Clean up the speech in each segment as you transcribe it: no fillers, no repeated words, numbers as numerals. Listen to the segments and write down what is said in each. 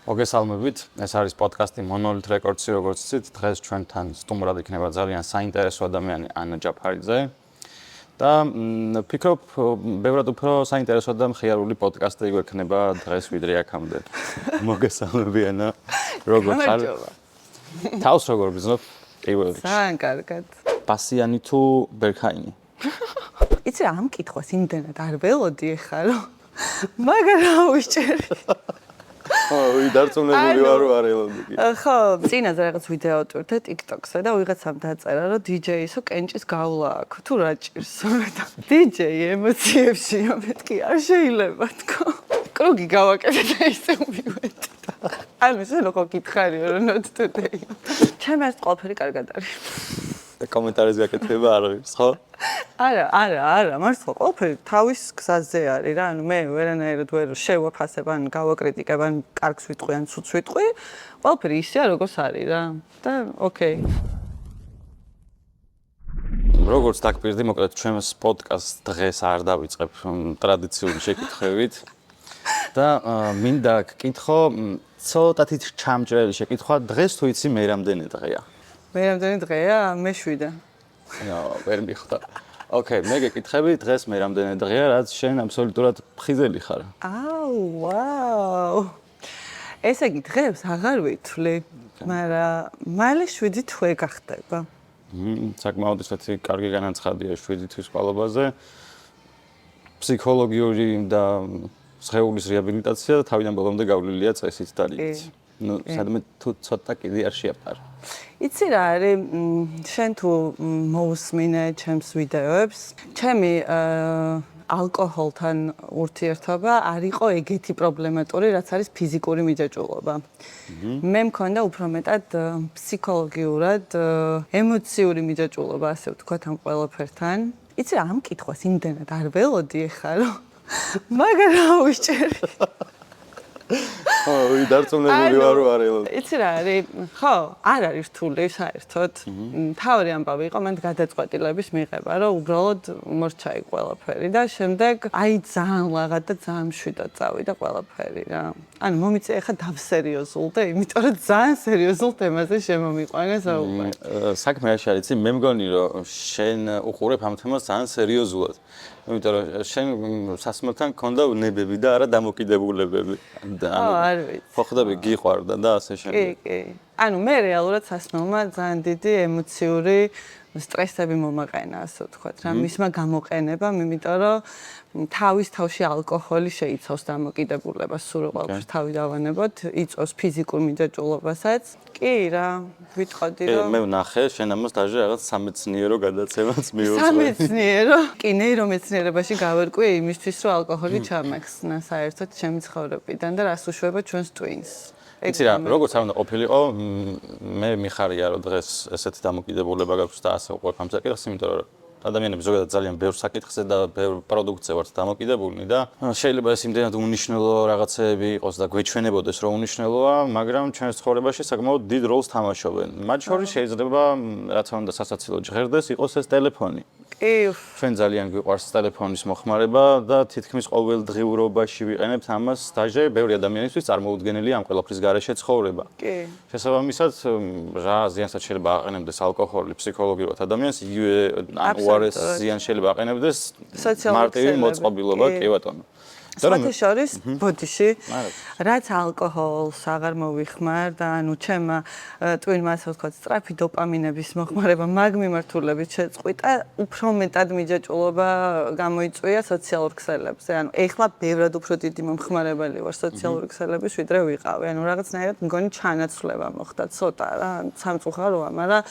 მოგესალმებით. ეს არის პოდკასტი Monolith Records-ი, როგორც იცით, დღეს ჩვენთან სტუმრად იქნება ძალიან საინტერესო ადამიანი ანა ჯაფარიძე. და ვფიქრობ, ბევრად უფრო საინტერესო და მხიარული პოდკასტი გვექნება დღეს ვიდრე აქამდე. მოგესალმები ანა. როგორ ხარ? თავს როგორ გრძნობ? პირველ რიგში. ძალიან კარგად. პასიანი თუ ბერქაინი? იცი რა ამ კითხვას იმდენად არ ველოდი ეხლა რომ მაგრამ ვიჭერი. ოი დარწმუნებული ვარ რომ არ ელოდი. ხო, წინაზე რაღაც ვიდეო ვტვირთე TikTok-ზე და ვიღაცამ დაწერა რომ DJ-ისო კენჭის გავლა აქვს. თუ რა ჭირსო და DJ ემოციებშია მეთქი არ შეიძლება თქო. კრუგი გავაკეთე და ისე მივედი. ანუ შენ როგორ გითხარიო რომ not today. ჩემს ყველაფერი კარგად არის. და კომენტარებს გაკეთება არ არის, ხო? არა, მართლა ყველაფერი თავის გზაზე არის რა, ანუ მე ვერანაირად ვერ შევაფასებ, ან გავაკრიტიკებ, ან კარგს ვიტყვი, ან ცუდს ვიტყვი, ყველაფერი ისეა როგორც არის რა. და ოკეი. როგორც დაგპირდი, მოკლედ ჩვენს პოდკასტს დღეს არ დავიწყებ ტრადიციული შეკითხვებით. და მინდა გკითხო ცოტათი ჩამჭრელი შეკითხვა, დღეს თუ იცი მე რამდენი დღეა? მე რამდენი დღეა? მე 7. ვერ მიხდა. ოკეი, მე გეკითხები დღეს მე რამდენი დღეა, რაც შენ აბსოლუტურად ფხიზელი ხარ. აუ, ვაუ. ესე იგი დღეს აღარ ვითვლი, მაგრამ მალე 7 თვე გახდება. საკმაოდ ისეთი კარგი განაცხადია 7 თვის ყალობაზე. ფსიქოლოგიური და სხეულის რეაბილიტაცია და თავიდან ბოლომდე გავლილია წესით და რიგით. ნუ სადმე თუ ცოტა კიდე არ შეაფარ. იცი რა არის, შენ თუ მოусმინე ჩემს ვიდეოებს, ჩემი ალკოჰოლთან ურთიერთობა არ იყო ეგეთი პრობლემატური, რაც არის ფიზიკური მიჯაჭვულობა. მე მქონდა უფრო მეტად ფსიქოლოგიურად ემოციური მიჯაჭვულობა, ასე ვთქვათ, ამ ყველაფერთან. იცი რა ამ კითხვას იმდენად არ ველოდი ეხლა რომ მაგრამ ვიჭერი. ოი დარწმუნებული ვარ რომ არ ელოდი. იცი რა არის? ხო, არ არის რთული საერთოდ. თავი ამბავი იყო მანდ გადაწყვეტილების მიღება, რომ უბრალოდ მორჩაი ყველაფერი და შემდეგ აი ძალიან ლაღად და ძალიან მშვიდად წავიდა ყველაფერი რა. ანუ მომიწია ხა დავსერიოზულდე, იმიტომ რომ ძალიან სერიოზულ თემაზე შემომიყვანე საუბარი. საქმე არ არის, მე მგონი რომ შენ უყურებ ამ თემას ძალიან სერიოზულად. იმიტომ რომ შენ სასმელთან გქონდა ნებები და არა დამოკიდებულებები. არ ვიცი. ხო ხდები გიყვარდა და ასე შემდეგ. კი. ანუ მე რეალურად სასმელმა ძალიან დიდი ემოციური სტრესები მომაყენა, ასე ვთქვათ რა. მისმა გამოყენებამ, იმიტომ რომ თავის თავში ალკოჰოლი შეიცავს დამოკიდებულებას, სულ ყველაფერს თავი დავანებოთ, იწვევს ფიზიკურ მიჯაჭვულობასაც. კი რა, ვიტყოდი რომ მე ვნახე შენ ამას დაჟე რაღაც სამეცნიერო გადაცემაც მიუძღვე. სამეცნიერო? კი, ნეირომეცნიერებაში გავერკვე იმისთვის, რომ ალკოჰოლი ჩამექცნა საერთოდ ჩემი ცხოვრებიდან და რას უშვება ჩვენს twins. იცი რა, როგორც არ უნდა ყოფილიყო, მე მიხარია რომ დღეს ესეთი დამოკიდებულება გაქვს და ასე უყვებ ამ საკითხს, იმიტომ რომ ადამიანები ზოგადად ძალიან ბევრ საკითხზე და ბევრ პროდუქტზე ვართ დამოკიდებულნი და შეიძლება ეს იმდენად უნიშნელო რაღაცეები იყოს და გვეჩვენებოდეს რომ უნიშნელოა, მაგრამ ჩვენს ცხოვრებაში საკმაოდ დიდ როლს თამაშობენ. მათ შორის შეიძლება, რაც უნდა სასაცილო ჟღერდეს, იყოს ეს ტელეფონი. კი. ჩვენ ძალიან გვიყვარს ტელეფონის მოხმარება და თითქმის ყოველდღიურობაში ვიყენებთ ამას. დაჟე ბევრი ადამიანისთვის წარმოუდგენელი ამ ყველაფრის გარეშე ცხოვრება. კი. შესაბამისად, რა ზიანსაც შეიძლება აყენებდეს ალკოჰოლი ფსიქოლოგიურად ადამიანს, იგივე ან უარეს ზიანს შეიძლება აყენებდეს მარტივი მოწყობილობა, კი ბატონო. სხვათა შორის, ბოდიში, რაც ალკოჰოლს აღარ მოვიხმარ და ანუ ჩემმა twin-მა ასე ვთქვათ, სწრაფი დოპამინების მოხმარება მაგ მიმართულებით შეწყვიტა, უფრო მეტად მიჯაჭვულობა გამოიწვია სოციალურ ქსელებზე. ანუ ეხლა ბევრად უფრო დიდი მომხმარებელი ვარ სოციალური ქსელების, ვიდრე ვიყავი. ანუ რაღაცნაირად მგონი ჩანაცვლება მოხდა ცოტა რა, სამწუხაროა, მაგრამ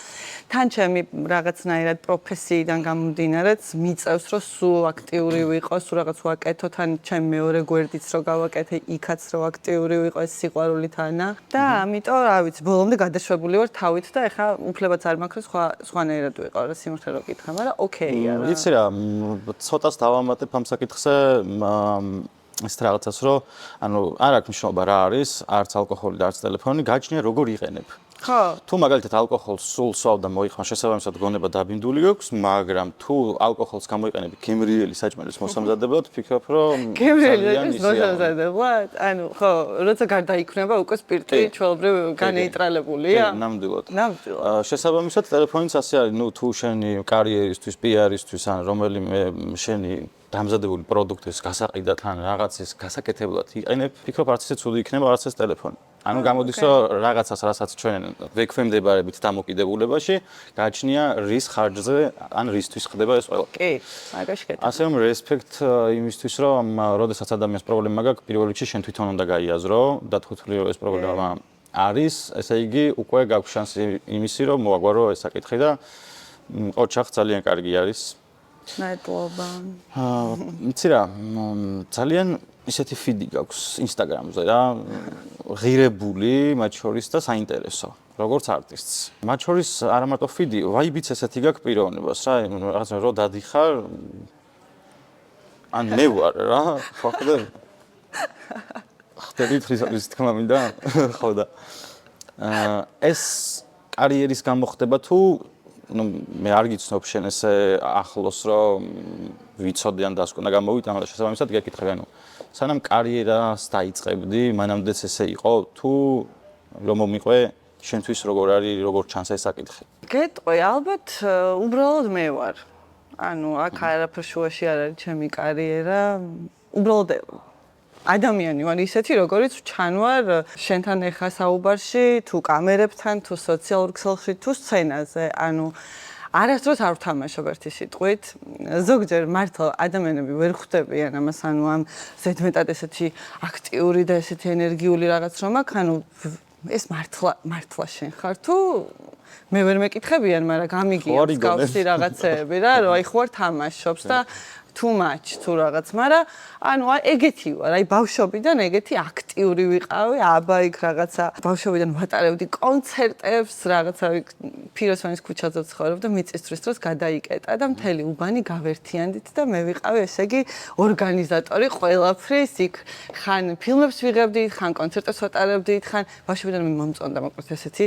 თან ჩემი რაღაცნაირად პროფესიიდან გამომდინარეც მიწევს, რომ სულ აქტიური ვიყო, სულ რაღაც ვაკეთო, თან ჩემი მეორე გვერდიც რო გავაკეთე, იქაც რო აქტიური ვიყო ეს სიყვარულით ანა და ამიტომ რა ვიცი, ბოლომდე გადაშვებული ვარ თავით და ეხლა უფლებაც არ მაქვს სხვანაირად ვიყო რა სიმართლე რო გითხრა, მაგრამ ოკეია რა. იცი რა, ცოტას დავამატებ ამ საკითხზე, ეს რაღაცას რომ ანუ არ აქვს მნიშვნელობა რა არის, არც ალკოჰოლი და არც ტელეფონი, გაჩნია როგორ იყენებ. ხო. თუ მაგალითად ალკოჰოლს სულ სვავ და მოიხმარ, შესაბამისად გონება დაბინდული აქვს, მაგრამ თუ ალკოჰოლს გამოიყენები გემრიელი საჭმელის მოსამზადებლად, ვფიქრობ, რომ გემრიელი მოსამზადებლად? ანუ ხო, როცა გარდაიქმნება უკვე სპირტი ჩვეულებრივ განეიტრალებულია? ნამდვილად. ნამდვილად. შესაბამისად ტელეფონიც ასე არის, ნუ თუ შენი კარიერისთვის, PR-ისთვის ან რომელიმე შენი დამზადებული პროდუქტის გასაყიდად ან რაღაცის გასაკეთებლად იყენებ, ვფიქრობ, არც ისე ცუდი იქნება, არც ეს ტელეფონი. ანუ გამოდის, რომ რაღაცას, რასაც ჩვენ ვექვემდებარებით დამოკიდებულებაში, გააჩნია რის ხარჯზე, ან რისთვის ხდება ეს ყველა. კი, მაგაში კეთება. ასე რომ რესპექტ იმისთვის, რომ როდესაც ადამიანს პრობლემა გაქვს, პირველ რიგში შენ თვითონ უნდა გაიაზრო და თქვი რომ ეს პრობლემა არის, ესე იგი უკვე გაქვს შანსი იმისი, რომ მოაგვარო ეს საკითხი და ოჩახ ძალიან კარგი არის. ნაკლობა. იცი რა, ძალიან ისეთი ფიდი გაქვს Instagram-ზე რა, ღირებული, მათ შორის და საინტერესო, როგორც არტისტს. მათ შორის არა მარტო ფიდი, ვაიბიც ესეთი გაქვს პიროვნებას რა, რაღაცა რო დადიხარ, ან მე ვარ რა, ხოხდები. ხდები თრის თქმა მინდა, ხო და ეს კარიერის გამო ხდება თუ ну მე არ გიცნობ შენ ესე ახლოს რომ ვიცოდე ან დასკვნა გამოვიტანა და შესაბამისად გეკითხები ანუ სანამ კარიერას დაიწყებდი მანამდეც ესე იყო თუ რომ მომიყვე შენთვის როგორ არის როგორ ჩანს ეს საკითხი გეტყვი ალბათ უბრალოდ მე ვარ ანუ აქ არაფერ შუაში არ არის ჩემი კარიერა უბრალოდ ადამიანი ვარ ისეთი როგორიც ჩანვარ შენთან ეხა საუბარში თუ კამერებთან თუ სოციალურ ქსელში თუ სცენაზე ანუ არასდროს არ ვთამაშობ ერთი სიტყვით ზოგჯერ მართლა ადამიანები ვერ ხვდებიან ამას ანუ ამ ზედმეტად ესეთი აქტიური და ესეთი ენერგიული რაღაც რომ აქ ანუ ეს მართლა შენ ხარ თუ მე ვერ მეკითხებიან მაგრამ გამიგია მსგავსი რაღაცეები რა რომ აი ხო არ თამაშობს და too much თუ რაღაც, მაგრამ ანუ ეგეთი ვარ, აი ბავშვობიდან ეგეთი აქტიური ვიყავი, აბა იქ რაღაცა ბავშვობიდან ვატარებდი კონცერტებს, რაღაცა ფიროსმანის ქუჩაზე ვცხოვრობ და მიწისძვრის დროს გადაიკეტა და მთელი უბანი გავერთიანდით და მე ვიყავი, ესე იგი, ორგანიზატორი ყველაფრის, იქ ხან ფილმებს ვიღებდით, ხან კონცერტებს ვატარებდით, ხან ბავშვობიდან მომწონდა მოკლედ ესეთი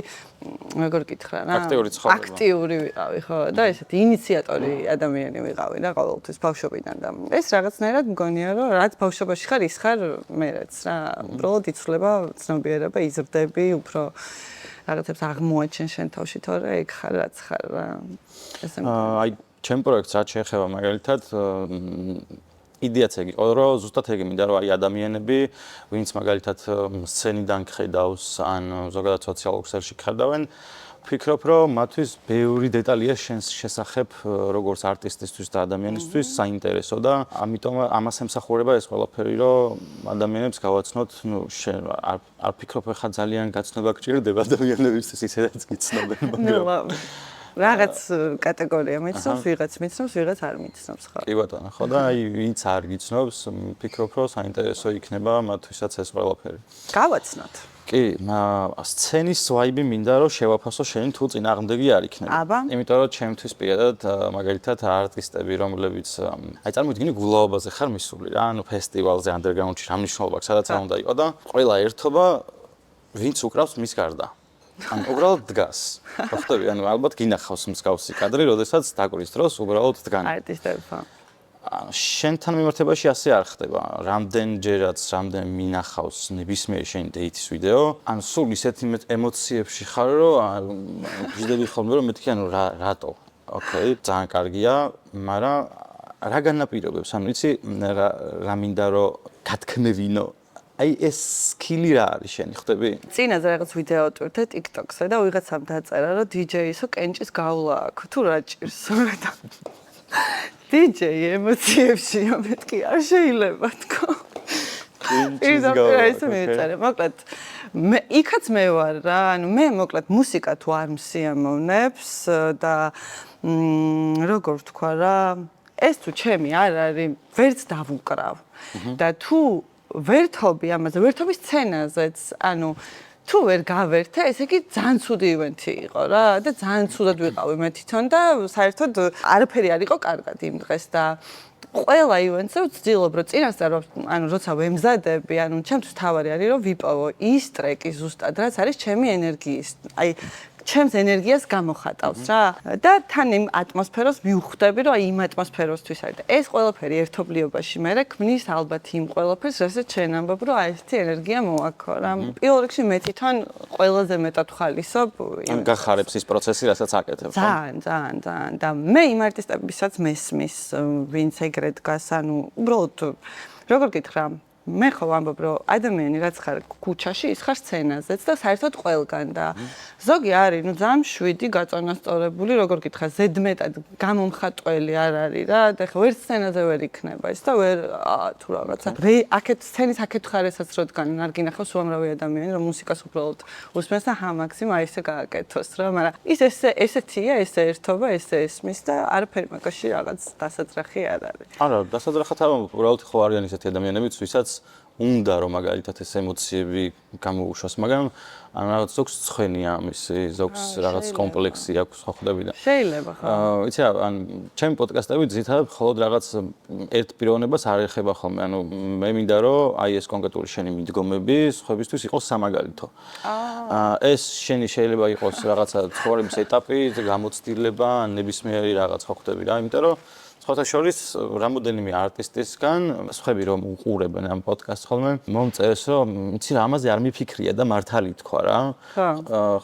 როგორ გითხრა რა? აქტიური ცხოვრება. აქტიური ვიყავი, ხო, და ესეთი ინიციატორი ადამიანი ვიყავი რა ყოველთვის ბავშვობიდან. და ეს რაღაცნაირად მგონია რომ რაც ბავშვობაში ხარ ის ხარ მერეც რა უბრალოდ იცვლება ცნობიერება იზრდები უფრო რაღაცებს აღმოაჩენ შენ თავში თორე ეგ ხარ რაც ხარ რა ესე აი ჩემ პროექტს რაც შეეხება მაგალითად იდეაც ეგ იყო რომ ზუსტად ეგ მინდა რომ აი ადამიანები ვინც მაგალითად სცენიდან ხედავს ან ზოგადად სოციალურ ქსელში ხედავენ ვფიქრობ, რომ მათთვის ბევრი დეტალია შენს შესახებ, როგორც არტისტისთვის და ადამიანისთვის საინტერესო და ამიტომ ამას ემსახურება ეს ყველაფერი, რომ ადამიანებს გავაცნოთ, ну, შენ არ ვფიქრობ, ხა ძალიან გაცნობა გჭირდება ადამიანებისთვის ისედაც გიცნობენ, მაგრამ რაღაც კატეგორია მიცნობს, ვიღაც მიცნობს, ვიღაც არ მიცნობს, ხო? კი ბატონო, ხო და აი ვინც არ გიცნობს, ვფიქრობ, რომ საინტერესო იქნება მათთვისაც ეს ყველაფერი. გავაცნოთ. კი, სცენის ვაიბი მინდა რომ შევაფასო შენ თუ წინააღმდეგი არ იქნება. აბა. იმიტომ რომ ჩემთვის პირადად მაგალითად არტისტები რომლებიც აი წარმოვიდგინე გულაობაზე ხარ მისული რა, ანუ ფესტივალზე ანდერგრაუნდში რა მნიშვნელობა აქვს, სადაც არ უნდა იყო და ყველა ერთობა ვინც უკრავს მის გარდა. ან უბრალოდ დგას. ხო ხტები, ანუ ალბათ გინახავს მსგავსი კადრი, როდესაც დაკვრის დროს უბრალოდ დგან. არტისტები ხო. შენთან მიმართებაში ასე არ ხდება. რამდენჯერაც რამდენ მინახავს ნებისმიერ შენი დეითის ვიდეო, ან სულ ისეთ ემოციებში ხარ, რომ ვიждები ხოლმე რომ მეთქი ანუ რატო? ოკეი, ძალიან კარგია, მაგრამ რა განაპირობებს? ანუ იცი რა მინდა რომ გათქმევინო? აი ეს სკილი რა არის შენი, ხვდები? წინაზე რაღაც ვიდეო ვტვირთე TikTok-ზე და ვიღაცამ დაწერა, რომ DJ-ისო კენჭის გავლა აქვს. თუ რა ჭირსო და DJ ემოციებში მეთქი არ შეიძლება თქო. ის მეწერე, მოკლედ მე იქაც მე ვარ რა, ანუ მე მოკლედ მუსიკა თუ არ მსიამოვნებს და როგორ ვთქვა რა, ეს თუ ჩემი არ არის, ვერც დავუკრავ. და თუ ვერთობი ამაზე, ვერთობის სცენაზეც, ანუ თუ ვერ გავერთე, ესე იგი ძალიან ცუდი ივენთი იყო რა და ძალიან ცუდად ვიყავი მე თვითონ და საერთოდ არაფერი არ იყო კარგად იმ დღეს და ყველა ივენტზე ვცდილობ რომ წინასწარ ანუ როცა ვემზადები, ანუ ჩემთვის თავარი არის რომ ვიპოვო ის ტრეკი ზუსტად, რაც არის ჩემი ენერგიის, აი ჩემს ენერგიას გამოხატავს რა და თან იმ ატმოსფეროს მივხვდები რომ აი იმ ატმოსფეროსთვის არის და ეს ყველაფერი ერთობლიობაში მე ქმნის ალბათ იმ ყველაფერს რასაც შენ ამბობ რომ აი ესეთი ენერგია მოაქო რა პირველ რიგში მე თვითონ ყველაზე მეტად ხალისობ ან გახარებს ის პროცესი რასაც აკეთებ ძალიან და მე იმ არტისტებისაც მესმის ვინც ეგრეთ დგას ანუ უბრალოდ როგორ გითხრა მე ხო ვამბობ რომ ადამიანი რაც ხარ ქუჩაში ის ხარ სცენაზეც და საერთოდ ყველგან და ზოგი არის ნუ ძალიან შვიდი გაწონასწორებული როგორ გითხრა ზედმეტად გამომხატველი არ არის რა და ხო ვერ სცენაზე ვერ იქნება ის და ვერ თუ რაღაცა აქეთ სცენის აქეთ ხარესაც რო დგან არ გინახავს უამრავი ადამიანი რომ მუსიკას უბრალოდ უსმენს და ჰამაქსიმ აი ესე გააკეთოს რა მაგრამ ის ესეთია ესე ერთობა ესე ესმის და არაფერი მაგაში რაღაც დასაძრახი არ არის არა დასაძრახად არ უბრალოდ ხო არიან ისეთი ადამიანებიც ვისაც უნდა რომ მაგალითად ეს ემოციები გამოუშვას, მაგრამ ან რაღაც ზოგს ცხენია ამისი, ზოგს რაღაც კომპლექსი აქვს ხო ხვდები და. შეიძლება ხო. იცი რა, ან ჩემი პოდკასტები ძირითადად მხოლოდ რაღაც ერთ პიროვნებას არ ეხება ხოლმე, ანუ მე მინდა რომ აი ეს კონკრეტული შენი მიდგომები სხვებისთვის იყოს სამაგალითო. ეს შენი შეიძლება იყოს რაღაცა ცხოვრების ეტაპი, გამოცდილება, ნებისმიერი რაღაც ხო ხვდები რა, იმიტომ რომ ხოთა შორის რამოდენიმე არტისტისგან სხვები რომ უყურებენ ამ პოდკასტს ხოლმე მომწერს რომ იცი რა ამაზე არ მიფიქრია და მართალი თქვა რა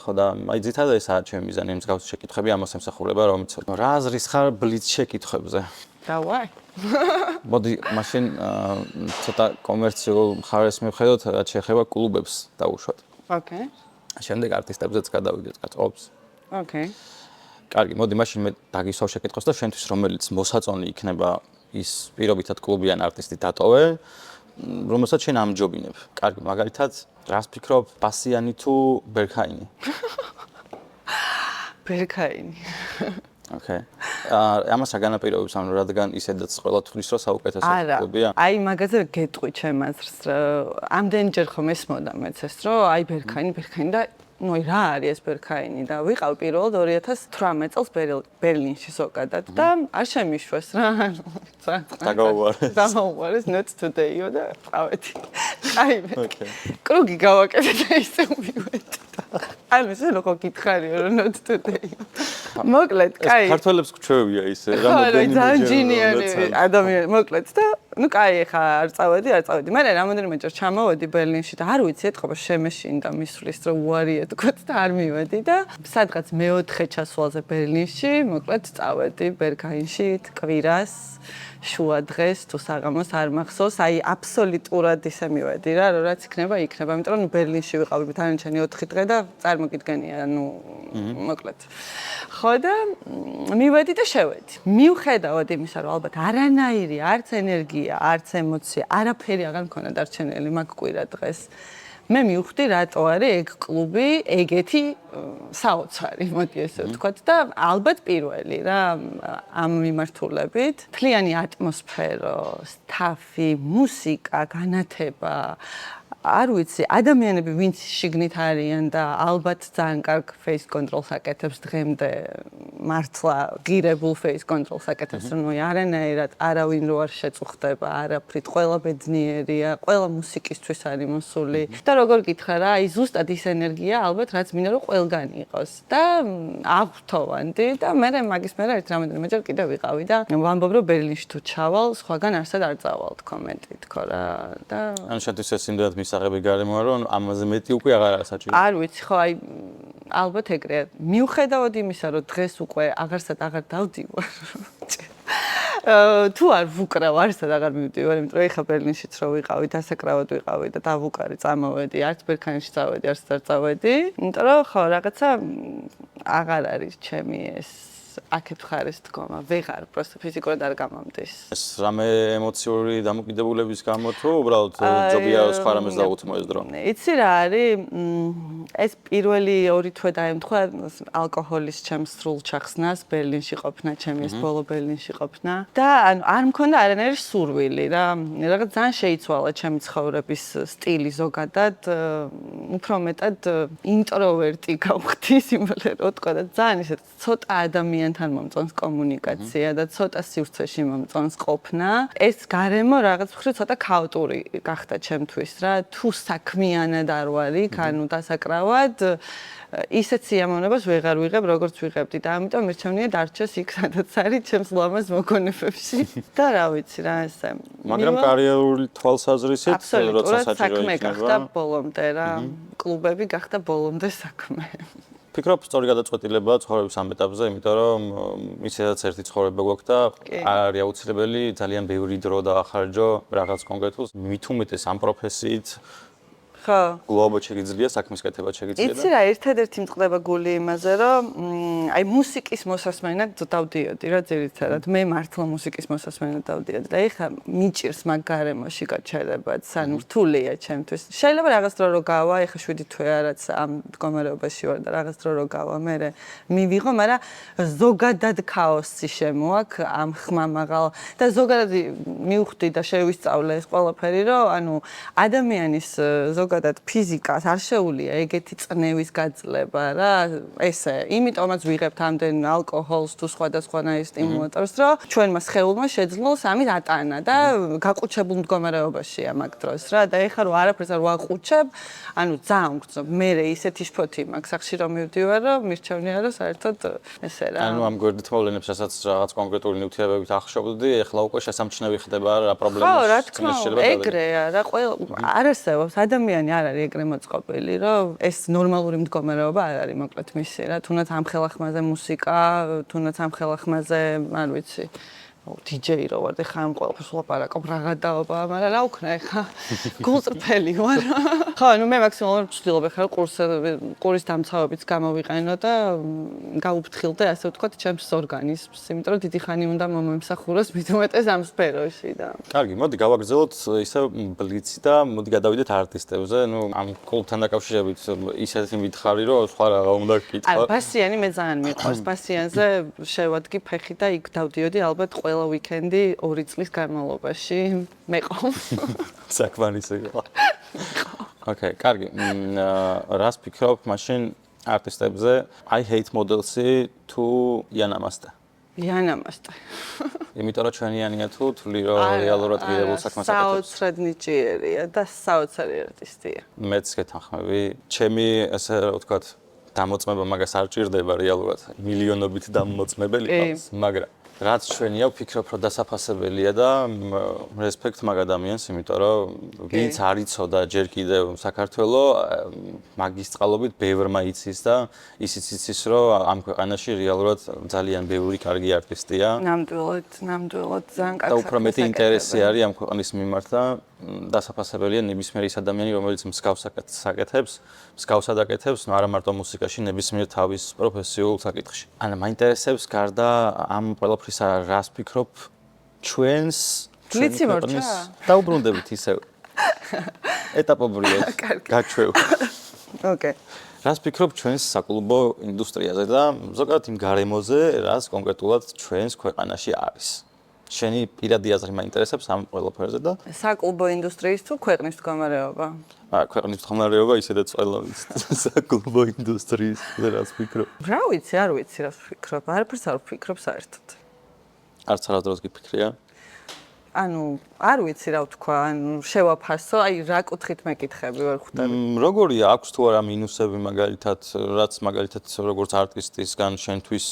ხო და აი ძირითადად ესაა ჩემი მიზანი იმ მსგავსი შეკითხვები ამას ემსახურება რომ იცოდე რა აზრის ხარ ბლიც შეკითხვებზე და ვაი მოდი მაშინ ცოტა კომერციულ მხარეს მივხედოთ რაც შეეხება კლუბებს დაუშვათ ოკეი შემდეგ არტისტებზეც გადავიდეთ კაცობს ოკეი კარგი, მოდი მაშინ მე დაგისვავ შეკითხვას და შენთვის რომელიც მოსაწონი იქნება ის პირობითად კლუბიან არტისტი დატოვე, რომელსაც შენ ამჯობინებ. კარგი, მაგალითად, რას ფიქრობ, ბასიანი თუ ბერქაინი? ბერქაინი. ოკეი. ამას აგანაპირობებს, ანუ რადგან ისედაც ყველა თვლის რომ საუკეთესო კლუბია? აი მაგაზე გეტყვი ჩემ აზრს, ამდენჯერ ხომ ესმოდა მეც ეს, რომ აი ბერქაინი და ну რა არის ეს ბერქაინი და ვიყავ პირველად 2018 წელს ბერლინში ზოგადად და არ შემიშვეს რა დაგაუვარეს not today-ო და წავედი აი კრუგი გავაკეთე და ისე მივედი ანუ ესე როგორ გითხარიო რომ not today-ო მოკლედ კაი ქართველებს გჩვევია ისე რამოდენიმე ძალიან ჯინიანი ადამიანი მოკლედ და ну კაი ხა არ წავედი მე რამოდენიმეჯერ ჩამოვედი ბერლინში და არ ვიცი ეთქობა შემეშინდა მისვლის რომ უარია თქვათ და არ მივედი და სადღაც მეოთხე ჩასვლაზე ბერლინში მოკლედ წავედი ბერგაინში კვირას შუა დღეს თუ საღამოს არ მახსოვს აი აბსოლუტურად ისე მივედი რა რომ რაც იქნება იმიტომ რომ ბერლინში ვიყავი თანაჩენი 4 დღე და წარმოგიდგენია ანუ მოკლედ ხო და მივედი და შევედი მივხედავად იმისა რომ ალბათ არანაირი არც ენერგია არც ემოცია არაფერი აღარ მქონდა დარჩენილი მაგ კვირა დღეს მე მივხვდი რატო არის ეგ კლუბი ეგეთი საოცარი მოდი ესე ვთქვათ და ალბათ პირველი რა ამ მიმართულებით თლიანი ატმოსფერო სტაფი მუსიკა განათება არ ვიცი ადამიანები ვინც შიგნით არიან და ალბათ ძალიან კარგ face control-ს აკეთებს დღემდე მართლა ღირებულ face control-ს აკეთებს რომ არანაირად არავინ რო არ შეწუხდება არაფრით ყველა ბედნიერია ყველა მუსიკისთვის არის მოსული და როგორ გითხრა რა აი ზუსტად ის ენერგია ალბათ რაც მინდა რომ ყველგან იყოს და აღვთოვანდი და მე მაგის მერე ერთ რამოდენიმეჯერ კიდე ვიყავი და ვამბობ რომ ბერლინში თუ ჩავალ სხვაგან არსად არ წავალ კომენტი თქო რა და ანუ შენთვის ეს იმდენად მისაღები გარემოა რომ ამაზე მეტი უკვე აღარ საჭირო არ ვიცი ხო აი ალბათ ეგრეა მიუხედავად იმისა რომ დღეს უკვე აღარსად აღარ დავდივარ თუ არ ვუკრავ არსად აღარ მივდივარ იმიტომ რომ ეხა ბერლინშიც რო ვიყავი დასაკრავად ვიყავი და დავუკარი წამოვედი არც ბერქაინში წავედი არც არ წავედი იმიტომ რომ ხო რაღაცა აღარ არის ჩემი ეს აქეთ ხარეს დგომა ვეღარ პროსტო ფიზიკურად არ გამამდის ეს რამე ემოციური დამოკიდებულების გამო თუ უბრალოდ ჯობია სხვა რამეს დაუთმო ეს დრო იცი რა არის ეს პირველი ორი თვე დაემთხვა ალკოჰოლის ჩემს სრულ ჩახსნას, ბერლინში ყოფნა, ჩემი ეს ბოლო ბერლინში ყოფნა და ანუ არ მქონდა არანაირი სურვილი რა. რაღაც ძალიან შეიცვალა ჩემი ცხოვრების სტილი ზოგადად, უფრო მეტად ინტროვერტი გავხდი სიმბოლერო თქვა და ძალიან ისეთ ცოტა ადამიანთან მომწონს კომუნიკაცია და ცოტა სივრცეში მომწონს ყოფნა. ეს გარემო რაღაც მხრივ ცოტა ქაოტური გახდა ჩემთვის რა. თუ საქმიანად არ ვარ იქ, ანუ დასაკრავად ისეთ სიამოვნებას ვეღარ ვიღებ, როგორც ვიღებდი და ამიტომ მირჩევნია დარჩეს იქ, სადაც არის ჩემს ლამაზ მოგონებებში. და რა ვიცი რა ესე. მაგრამ კარიერული თვალსაზრისით როცა საქმე გახდა ბოლომდე რა, კლუბები გახდა ბოლომდე საქმე. ფიქრობ, სწორი გადაწყვეტილებაა ცხოვრების ამ ეტაპზე, იმიტომ რომ ისედაც ერთი ცხოვრება გვაქვს და არ არის აუცილებელი ძალიან ბევრი დრო დაახარჯო რაღაც კონკრეტულს, მით უმეტეს ამ პროფესიით. ხო. გლობალურად შეგიძლია საქმის კეთება შეგიძლია. იცი რა, ერთადერთი მწყდება გული იმაზე, რომ აი მუსიკის მოსასმენად დავდიოდი რა ძირითადად. მე მართლა მუსიკის მოსასმენად დავდიოდი და ეხლა მიჭირს მაგ გარემოში გაჩერებაც, ანუ რთულია ჩემთვის. შეიძლება რაღაც დრო რო გავა, ეხლა 7 თვე რაც ამ მდგომარეობაში ვარ და რაღაც დრო რო გავა, მე მივიღო, მაგრამ ზოგადად ქაოსი შემოაქვს ამ ხმამაღალ და ზოგადად მივხვდი და შევისწავლე ეს ყველაფერი, რომ ანუ ადამიანის ზოგადად ფიზიკას არ შეუძლია ეგეთი წნევის გაძლება რა ესე იმიტომაც ვიღებთ ამდენ ალკოჰოლს თუ სხვადასხვანაირ სტიმულატორს რომ ჩვენმა სხეულმა შეძლოს ამით ატანა და გაყუჩებულ მდგომარეობაშია მაგ დროს რა და ეხლა რომ არაფერს არ ვაყუჩებ ანუ ძალიან გწნობ მე ისეთი შფოთი მაქვს სახში რომ მივდივარ რომ მირჩევნია რომ საერთოდ ესე რა ანუ ამ გვერდით მოვლენებს რასაც რაღაც კონკრეტული ნივთიერებებით ახშობდი ეხლა უკვე შესამჩნევი ხდება რა პრობლემას ხო რა თქმა უნდა ეგრეა რა ყველა არ არსებობს ადამიანი არ არის ეგრე მოწყობილი, რომ ეს ნორმალური მდგომარეობა არ არის მოკლედ მისი რა, თუნდაც ამ ხელახმაზე მუსიკა, თუნდაც ამ ხელახმაზე, არ ვიცი, DJ რო ვარ და ხა ამ ყველაფერს ვლაპარაკობ რაღაცაობა, მაგრამ რა ვქნა ეხა გულწრფელი ვარ. ხო, ну მე მაქსიმალურად ვცდილობ ეხა ყურის დამცავებიც გამოვიყენო და გაუფრთხილდე ასე ვთქვათ ჩემს ორგანიზმს, იმიტომ რომ დიდი ხანი უნდა მომემსახუროს მით უმეტეს ამ სფეროში და. კარგი, მოდი გავაგრძელოთ ისე ბლიცი და მოდი გადავიდეთ არტისტებზე, ну ამ კლუბთან დაკავშირებით ისეთი მითხარი რომ სხვა რაღა უნდა გკითხო. აი, ბასიანი მე ძალიან მიყვარს, ბასიანზე შევადგი ფეხი და იქ დავდიოდი ალბათ ყველა ვიკენდი 2 წლის განმავლობაში მეყო. საქმანისება. ოკეი, კარგი. რას ფიქრობ მაშინ არტისტებზე? I hate models-ი თუ იანამასტე? იანამასტე. იმიტომ რომ ჩვენიანია თუ თვლი რომ რეალურად ღირებულ საქმეს აკეთებს. საოცრად ნიჭიერია და საოცარი არტისტია. მეც გეთანხმები. ჩემი ესე რა ვთქვათ, დამოწმება მაგას არ ჭირდება რეალურად. მილიონობით დამოწმებელი ყავს, მაგრამ რაც ჩვენია, ვფიქრობ, რომ დასაფასებელია და რესპექტ მაგ ადამიანს, იმიტომ რომ ვინც არ იცოდა ჯერ კიდევ საქართველოს მაგის წყალობით ბევრმა იცის და ისიც იცის, რომ ამ ქვეყანაში რეალურად ძალიან ბევრი კარგი არტისტია. ნამდვილად ძალიან კარგი. და უფრო მეტი ინტერესი არის ამ ქვეყნის მიმართ და დასაფასებელია ნებისმიერი ის ადამიანი, რომელიც მსგავსად აკეთებს, არა მარტო მუსიკაში, ნებისმიერ თავის პროფესიულ საკითხში. ანუ მაინტერესებს გარდა ამ ყველაფრისა, რას ფიქრობ ჩვენს ბლიცი მორჩა? დაუბრუნდებით ისევ. ეტაპობრივად გაჩვევ. ოკეი. რას ფიქრობ ჩვენს საკლუბო ინდუსტრიაზე და ზოგადად იმ გარემოზე, რაც კონკრეტულად ჩვენს ქვეყანაში არის? შენი პირადი აზრი მაინტერესებს ამ ყველაფერზე და საკლუბო ინდუსტრიის თუ ქვეყნის მდგომარეობა? ქვეყნის მდგომარეობა ისედაც ყველაფერს საკლუბო ინდუსტრიის რას ფიქრობ? რა ვიცი, არ ვიცი რას ვფიქრობ. არაფერს არ ვფიქრობ საერთოდ. არც არასდროს გიფიქრია? ანუ არ ვიცი რა ვთქვა, ანუ შევაფასო, აი რა კუთხით მეკითხები ვერ ხვდები. როგორია აქვს თუ არა მინუსები მაგალითად, რაც მაგალითად როგორც არტისტისგან შენთვის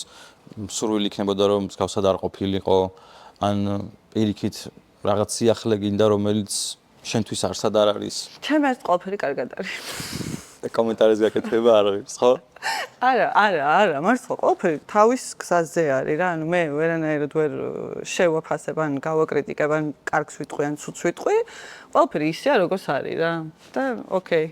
სურვილი იქნებოდა რომ მსგავსად არ ყოფილიყო, ან პირიქით რაღაც სიახლე გინდა რომელიც შენთვის არსად არ არის. ჩემს ყველაფერი კარგად არის. და კომენტარის გაკეთება არ არის, ხო? არა, მართლა ყველაფერი თავის გზაზე არის რა. ანუ მე ვერანაირად ვერ შევაფასებ, ან გავაკრიტიკებ, ან კარგს ვიტყვი, ან ცუდს ვიტყვი. ყველაფერი ისეა, როგორც არის რა. და ოკეი.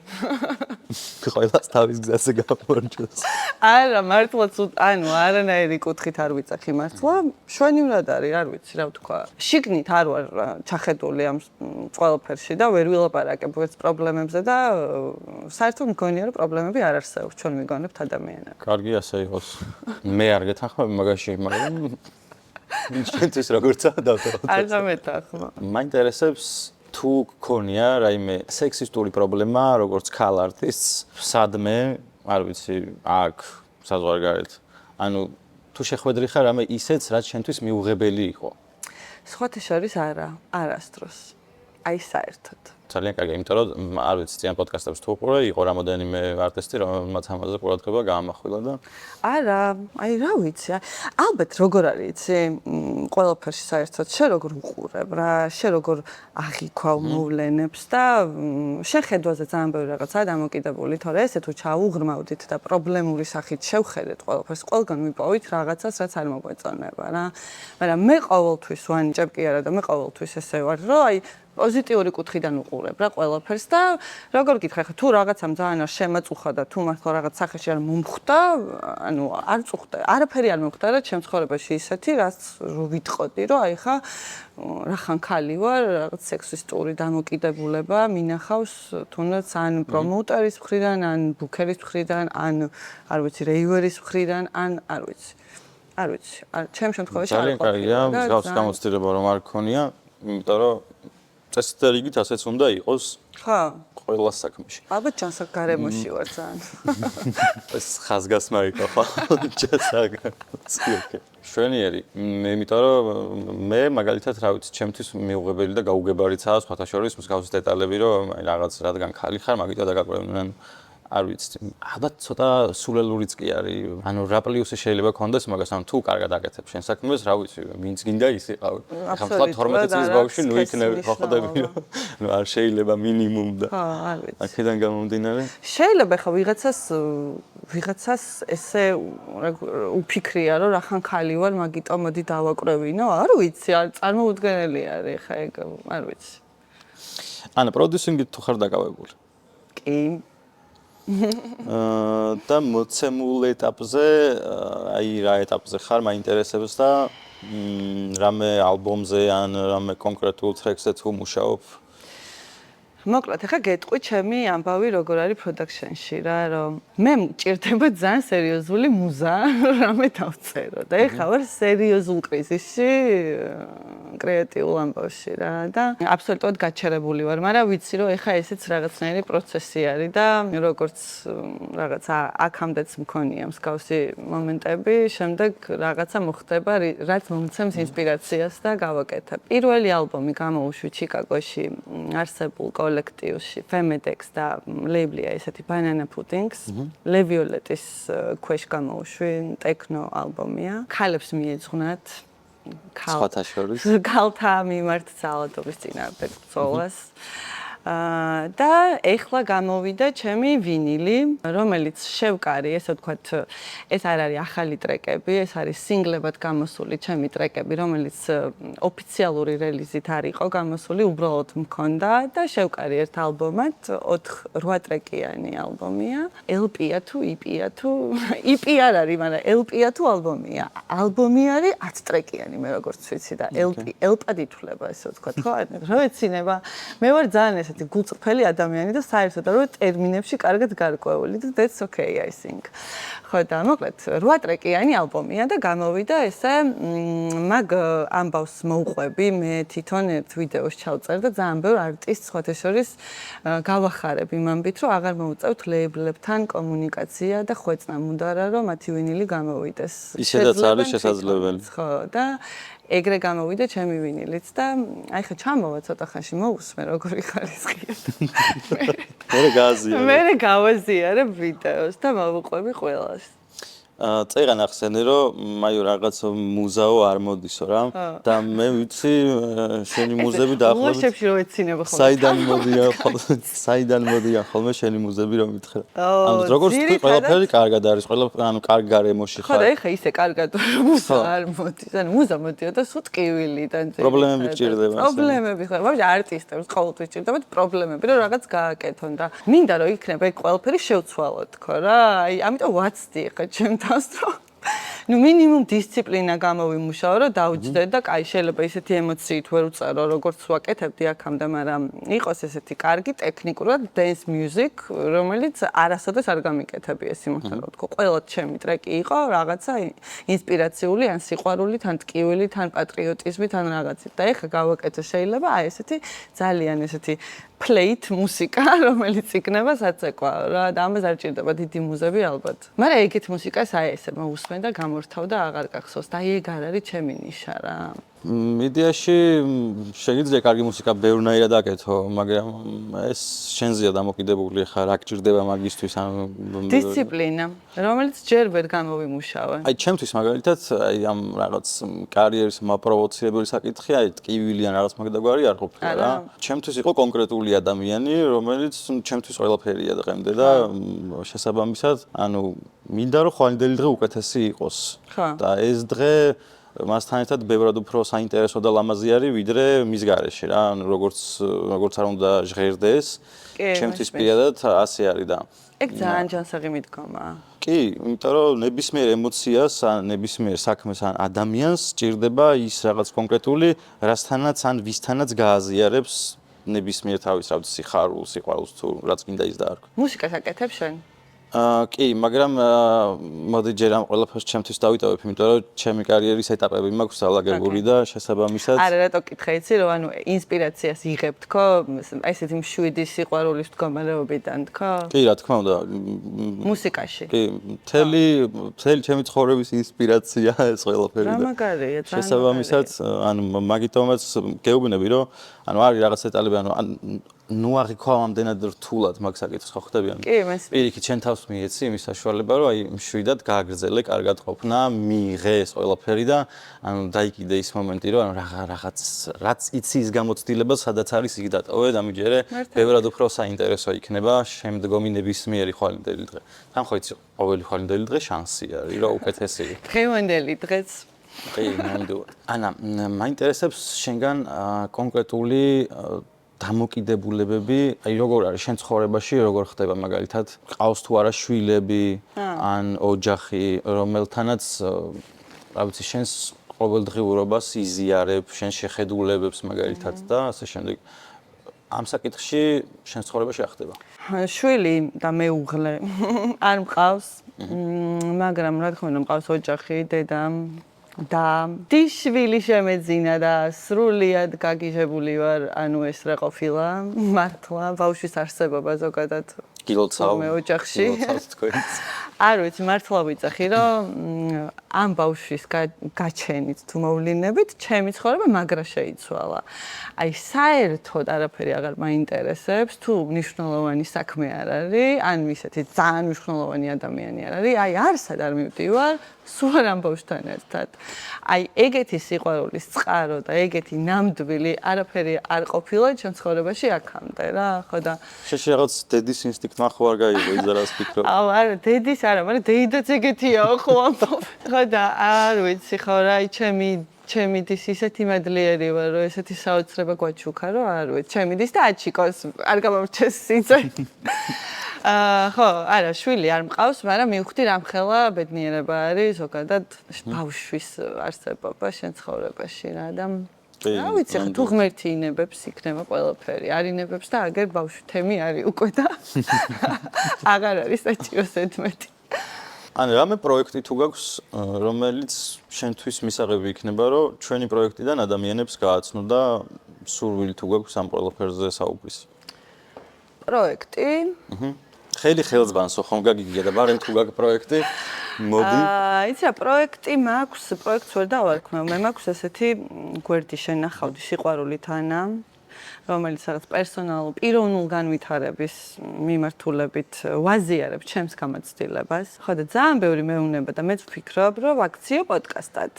ყველას თავის გზაზე გამორჩოს. არა, მართლა ანუ არანაირი კუთხით არ ვიწახი მართლა. შვენივრად არის, არ ვიცი რა ვთქვა. შიგნით არ ვარ ჩახედული ამ ყველაფერში და ვერ ვილაპარაკებ ვერც პრობლემებზე და საერთოდ მგონია რომ პრობლემები არ არსებობს ჩვენ მიგონებთ ადამიანებს. კარგი ასე იყოს. მე არ გეთანხმები მაგაში, მაგრამ ჩვენთვის როგორცა დავწეროთ. არ გამეთანხმა. მაინტერესებს თუ გქონია რაიმე სექსისტური პრობლემა, როგორც ქალ არტისტს, სადმე, არ ვიცი, აქ საზღვარგარეთ. ანუ თუ შეხვედრი ხარ რამე ისეც, რაც შენთვის მიუღებელი იყო. სხვათა შორის არა, არასდროს. აი საერთოდ. ძალიან კარგი, იმიტომ რომ არ ვიცი, წინ პოდკასტებს თუ უყურე, იყო რამოდენიმე არტისტი, რომელმაც ამაზე ყურადღება გაამახვილა და არა, აი რა ვიცი, ალბათ როგორ არის იცი, ყველაფერში საერთოდ შენ როგორ უყურებ რა, შენ როგორ აღიქვავ მოვლენებს და შენ ხედვაზე ძალიან ბევრი რაღაცაა დამოკიდებული, თორე ესე თუ ჩაუღრმავდით და პრობლემური სახით შევხედეთ ყველაფერს, ყველგან ვიპოვით რაღაცას, რაც არ მოგვეწონება რა. მაგრამ მე ყოველთვის ვანიჭებ კი არა და მე ყოველთვის ესე ვარ, რომ აი პოზიტიური კუთხიდან უყურებ რა ყველაფერს და როგორ გითხრა ხა თუ რაღაცამ ძალიან არ შემაწუხა და თუ მართლა რაღაც სახეში არ მომხვდა, ანუ არ წუხდა, არაფერი არ მომხდა რა ჩემ ცხოვრებაში ისეთი, რაც ვიტყოდი, რომ აი ხა რახან ქალი ვარ, რაღაც სექსისტური დამოკიდებულება მინახავს თუნდაც ან პრომოუტერის მხრიდან, ან ბუქერის მხრიდან, ან არ ვიცი, რეივერის მხრიდან, ან არ ვიცი. არ ვიცი, ჩემ შემთხვევაში არ ძალიან კარგია, მსგავს გამოცდილება რომ არ გქონია, იმიტომ რომ წესით და რიგით ასეც უნდა იყოს. ხო. ყველა საქმეში. ალბათ ჯანსაღ გარემოში ვარ ძალიან. ეს ხაზგასმა იყო ხო? ჯანსაღი. შვენიერი, იმიტომ რომ მე მაგალითად რა ვიცი, ჩემთვის მიუღებელი და გაუგებარიცაა სხვათა შორის მსგავსი დეტალები, რომ აი რაღაც რადგან ქალი ხარ, მაგითო დაგაკვირვებდნენ. არ ვიცი, ალბათ ცოტა სულელურიც კი არის. ანუ რა პლუსი შეიძლება გქონდეს მაგას, ანუ თუ კარგად აკეთებ შენ საქმეს, რა ვიცი, ვინც გინდა ის იყავი. ახლა თქვა 12 წლის ბავშვი ნუ იქნები ხო ხვდები, რომ ნუ არ შეიძლება მინიმუმ და. ხო, არ ვიცი. აქედან გამომდინარე. შეიძლება ხა ვიღაცას ესე უფიქრია, რომ რახან ქალი ვარ, მაგიტომ მოდი დავაკრევინო, არ ვიცი, არ წარმოუდგენელი არის ხა ეგ, არ ვიცი. ანა, პროდიუსინგით თუ ხარ დაკავებული? კი. და მოცემულ ეტაპზე, აი რა ეტაპზე ხარ, მაინტერესებს და რამე ალბომზე ან რამე კონკრეტულ ტრეკზე თუ მუშაობ? მოკლედ, ახლა გეტყვი ჩემი ამბავი როგორ არის პროდაქშენში რა, რომ მე მჭირდება ძალიან სერიოზული მუზა, რამე დავწერო და ეხლა ვარ სერიოზულ კრიზისში, კრეატიულ ამბავში რა და აბსოლუტურად გაჩერებული ვარ, მაგრამ ვიცი რომ ეხლა ესეც რაღაცნაირი პროცესი არის და როგორც რაღაცა აქამდეც მქონია მსგავსი მომენტები, შემდეგ რაღაცა მოხდება, რაც მომცემს ინსპირაციას და გავაკეთებ. პირველი ალბომი გამოუშვი ჩიკაგოში არსებულ კოლექტივში Femedex და ლეიბლია ესეთი Banana Puddings, Levioletis ქვეშ გამოუშვი ტექნო ალბომია. ქალებს მიეძღვნათ სხვათა შორის ქალთა მიმართ ძალადობის წინააღმდეგ ბრძოლას. და ეხლა გამოვიდა ჩემი ვინილი, რომელიც შევკარი, ესე ვთქვათ, ეს არ არის ახალი ტრეკები, ეს არის სინგლებად გამოსული ჩემი ტრეკები, რომელიც ოფიციალური რელიზით არ იყო გამოსული, უბრალოდ მქონდა და შევკარი ერთ ალბომად, 8 ტრეკიანი ალბომია. LP-ა თუ EP-ა თუ EP არ არის, მაგრამ LP-ა თუ ალბომია. ალბომი არის 10 ტრეკიანი, მე როგორც ვიცი და LP-ად ითვლება, ესე ვთქვათ, ხო? რა ეცინება? მე ვარ ძალიან ესეთი გულწრფელი ადამიანი და საერთოდ არ ვარ ტერმინებში კარგად გარკვეული და that's okay I think. ხო და მოკლედ 8 ტრეკიანი ალბომია და გამოვიდა ესე მაგ ამბავს მოუყვები მე თვითონ ერთ ვიდეოს ჩავწერ და ძალიან ბევრ არტისტს სხვათა შორის გავახარებ იმ ამბით რომ აღარ მოუწევთ ლეიბლებთან კომუნიკაცია და ხვეწნა მუდარა რომ მათი ვინილი გამოვიდეს. ისედაც არის შესაძლებელი. ხო და ეგრე გამოვიდა ჩემი ვინილიც და აი ხა ჩამოვა ცოტა ხანში მოусმე როგორი ხარისხია. მე გავაზიარებ. მე გავაზიარებ ვიდეოს და მოვუყვები ყველას. წერა ნახსენე რომ აი რაღაც მუზაო არ მოდისო რა და მე ვიცი შენი მუზები დაახლოებით ლოშებში რო ეცინებო ხოლმე საიდან მოდიან ხოლმე შენი მუზები რომ მითხრა ანუ როგორც თქვი ყველაფერი კარგად არის ანუ კარგ გარემოში ხო და ეხა ისე კარგად მუზა არ მოდის ანუ მუზა მოდიოდა სულ ტკივილიდან პრობლემები გჭირდება პრობლემები ხო ვაფშე არტისტებს ყოველთვის ჭირდებათ პრობლემები რომ რაღაც გააკეთონ და მინდა რომ იქნება ეგ ყველაფერი შევცვალოთ თქო რა აი ამიტომ ვაცდი ეხა ჩემთან ну минимум დისციპლინა გამოვიმუშაო რომ დაუჯდე და კაი შეიძლება ისეთი ემოციით ვერ უწერო როგორც ვაკეთებდი აქამდე მაგრამ იყოს ესეთი კარგი ტექნიკურად dance music რომელიც არასოდეს არ გამიკეთებია სიმართლე რომ თქო ყველა ჩემი ტრეკი იყო რაღაცა ინსპირაციული ან სიყვარულით ან ტკივილით ან პატრიოტიზმით ან რაღაცით და ეხა გავაკეთე შეიძლება აი ესეთი ძალიან ესეთი plate მუსიკა რომელიც იქნება საცეკვაო რა და ამას არ ჭირდება დიდი მუზები ალბათ მაგრამ ეგეთ მუსიკას აი ესე მოусმენ და გამორთავ და აღარ გახსოვს და აი ეგ არ არის ჩემი ნიშა რა მედიაში შეიძლება კარგი მუსიკა ბევრნაირად აკეთო მაგრამ ეს შენზეა დამოკიდებული ხა რა გჭირდება მაგისთვის ან დისციპლინა რომელიც ჯერ ვერ გამოვიმუშავე აი ჩემთვის მაგალითად აი ამ რაღაც კარიერის მაპროვოცირებელი საკითხი აი ტკივილი ან რაღაც მაგდაგვარი არ ყოფილა რა ჩემთვის იყო კონკრეტული ადამიანი რომელიც ჩემთვის ყველაფერია დღემდე და შესაბამისად ანუ მინდა რომ ხვალინდელი დღე უკეთესი იყოს და ეს დღე მასთან ერთად ბევრად უფრო საინტერესო და ლამაზი არის ვიდრე მის გარეშე რა ანუ როგორც არ უნდა ჟღერდეს ჩემთვის პირადად ასე არის და ეგ ძალიან ჯანსაღი მიდგომაა კი იმიტომ რომ ნებისმიერ ემოციას ან ნებისმიერ საქმეს ან ადამიანს ჭირდება ის რაღაც კონკრეტული რასთანაც ან ვისთანაც გააზიარებს ნებისმიერ თავის რა ვიცი სიხარულს სიყვარულს თუ რაც გინდა ის დაარქვი მუსიკას აკეთებ შენ კი, მაგრამ მოდი ჯერ ამ ყველაფერს ჩემთვის დავიტოვებ, იმიტომ რომ ჩემი კარიერის ეტაპები მაქვს ალაგებული და შესაბამისად არა, რატო კითხე იცი, რომ ანუ ინსპირაციას იღებ თქო, აი ესეთი მშვიდი სიყვარულის მდგომარეობიდან თქო? კი, რა თქმა უნდა. მუსიკაში. კი, მთელი ჩემი ცხოვრების ინსპირაცია ეს ყველაფერი და მაგარია, ძალიან შესაბამისად, ანუ მაგიტომაც გეუბნები, რომ ანუ არის რაღაც დეტალები, ანუ ნუ აღიქვა ამდენად რთულად მაგ საკითხს ხო ხდები ანუ კი მეს პირიქით შენ თავს მიეცი იმის საშუალება რომ აი მშვიდად გააგრძელე კარგად ყოფნა მიიღე ეს ყველაფერი და ანუ დაიკიდე ის მომენტი რომ ანუ რაღაც რაც იცი ის გამოცდილება სადაც არის იქ დატოვე და მიჯერე ბევრად უფრო საინტერესო იქნება შემდგომი ნებისმიერი ხვალინდელი დღე თან ხო იცი ყოველი ხვალინდელი დღე შანსი არის რომ უკეთესი დღევანდელი დღეც კი ნამდვილად ანა მაინტერესებს შენგან კონკრეტული დამოკიდებულებები, აი როგორ არის შენ ცხოვრებაში, როგორ ხდება მაგალითად, ყავს თუ არა შვილები, ან ოჯახი, რომელთანაც, რა ვიცი, შენს ყოველდღიურობას იზიარებ, შენ შეხედულებებს მაგალითად და ასე შემდეგ. ამ საკითხში შენ ცხოვრებაში რა ხდება? შვილი და მეუღლე არ მყავს, მაგრამ რა თქმა უნდა მყავს ოჯახი, დედა და შვილი შემეძინა და სრულიად გაგიჟებული ვარ, ანუ ეს რა ყოფილა, მართლა ბავშვის არსებობა ზოგადად გილოცავ მე ოჯახში. გილოცავ თქვენს. არ ვიცი, მართლა ვიცახი, რომ ამ ბავშვის გაჩენით თუ მოვლინებით, ჩემი ცხოვრება მაგრა შეიცვალა. აი საერთოდ არაფერი აღარ მაინტერესებს, თუ მნიშვნელოვანი საქმე არ არის, ან ისეთი ძალიან მნიშვნელოვანი ადამიანი არ არის, აი არსად არ მივდივარ, სულ არ ამ ბავშვთან ერთად. აი ეგეთი სიყვარულის წყარო და ეგეთი ნამდვილი არაფერი არ ყოფილა ჩემ ცხოვრებაში აქამდე რა, ხო და შეში რაღაც დედის ინსტინქტმა ხო არ გაიგო ის რაც ფიქრობ. არა, დედის არა, მაგრამ დეიდაც ეგეთიაო ხო ამბობ. ხო და არ ვიცი ხო რა, ჩემი დის ისეთი მადლიერი ვარ, რომ ესეთი საოცრება გვაჩუქა, რომ არ ვიცი, ჩემი დის და აჩიკოს არ გამორჩეს სინცე. ხო, არა, შვილი არ მყავს, მაგრამ მივხვდი რამხელა ბედნიერება არის ზოგადად ბავშვის არსებობა შენ ცხოვრებაში რა და რა ვიცი, ხო თუ ღმერთი ინებებს იქნება ყველაფერი, არ ინებებს და აგერ ბავშვი თემი არის უკვე და აღარ არის საჭირო ზედმეტი. ან რამე პროექტი თუ გაქვს, რომელიც შენთვის მისაღები იქნება, რომ ჩვენი პროექტიდან ადამიანებს გააცნო და სურვილი თუ გაქვს ამ ყველაფერზე საუბრის. პროექტი? ხელი ხელს ბანსო ხომ გაგიგია და ბარემ თუ გაქვს პროექტი, მოდი. იცი რა, პროექტი მაქვს, პროექტს ვერ დავარქმევ. მე მაქვს ესეთი გვერდი შენახავდი სიყვარულით ანა. რომელიც რაღაც პერსონალურ პიროვნულ განვითარების მიმართულებით ვაზიარებ ჩემს გამოცდილებას. ხო და ძალიან ბევრი მეუბნება და მეც ვფიქრობ, რომ ვაქციო პოდკასტად.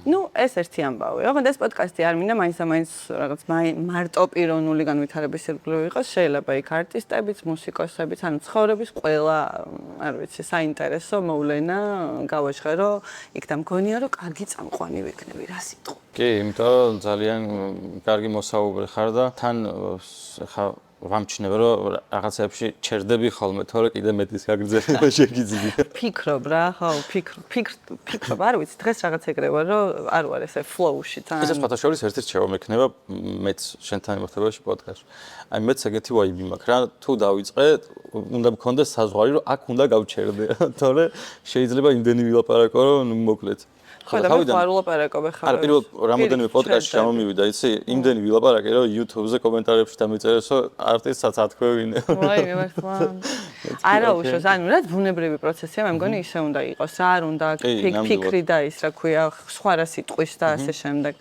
ეს ერთი ამბავი. ოღონდ ეს პოდკასტი არ მინდა მაინც რაღაც მარტო პიროვნული განვითარების ირგვლივ იყოს, შეიძლება იქ არტისტებიც, მუსიკოსებიც, ანუ ცხოვრების ყველა, არ ვიცი, საინტერესო მოვლენა გავაჟღერო, იქ და მგონია, რომ კარგი წამყვანი ვიქნები, რა სიტყვა. კი, იმიტომ ძალიან კარგი მოსაუბრი ხარ და თან ხა ვამჩნევ რომ რაღაცებში ჩერდები ხოლმე, თორე კიდე მეტის გაგრძელება შეგიძლია. ფიქრობ რა, ხო, ფიქრობ, არ ვიცი, დღეს რაღაც ეგრევა, რომ არ ვარ ესე flow-ში თან. ეს სხვათა შორის ერთ-ერთი რჩევა მექნება მეც შენთან მიმართებაში პოდკასტში. აი მეც ეგეთი ვაიბი მაქვს რა, თუ დავიწყე, უნდა მქონდეს საზღვარი, რომ აქ უნდა გავჩერდე, თორე შეიძლება იმდენი ვილაპარაკო, რომ მოკლედ. ხო და მე ვარ ულაპარაკობ ხარ. არ პირველ რამოდენიმე პოდკასტში გამომივიდა, იცი, იმდენი ვილაპარაკე, რომ YouTube-ზე კომენტარებში დამიწერეს, რომ არტისტსაც ათქვევინე. ვაი, მე მართლა. არა უშოს, ანუ რაც ბუნებრივი პროცესია, მე მგონი ისე უნდა იყოს, არ უნდა ფიქრი და ის რა ქვია, სხვა რა სიტყვის და ასე შემდეგ.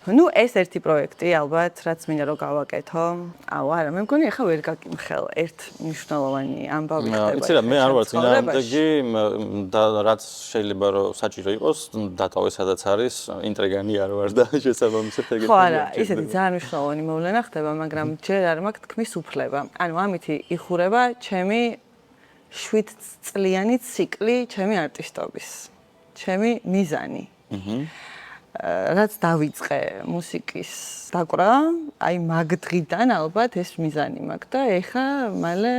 ეს ერთი პროექტი ალბათ, რაც მინდა რომ გავაკეთო. არა, მე მგონი ახლა ვერ გაკიმხელ ერთ მნიშვნელოვანი ამბავი ხდება. იცი რა, მე არ ვარ წინააღმდეგი და რაც შეიძლება რომ საჭირო იყოს, დატოვე სადაც არის ინტრიგანი არ ვარ და შესაბამისად ეგეთი. ხო არა, ისეთი ძალიან მნიშვნელოვანი მოვლენა ხდება, მაგრამ ჯერ არ მაქვს თქმის უფლება. ანუ ამითი იხურება ჩემი 7 წლიანი ციკლი ჩემი არტისტობის. ჩემი მიზანი. რაც დავიწყე მუსიკის დაკვრა, აი მაგ დღიდან ალბათ ეს მიზანი მაქვს და ეხა მალე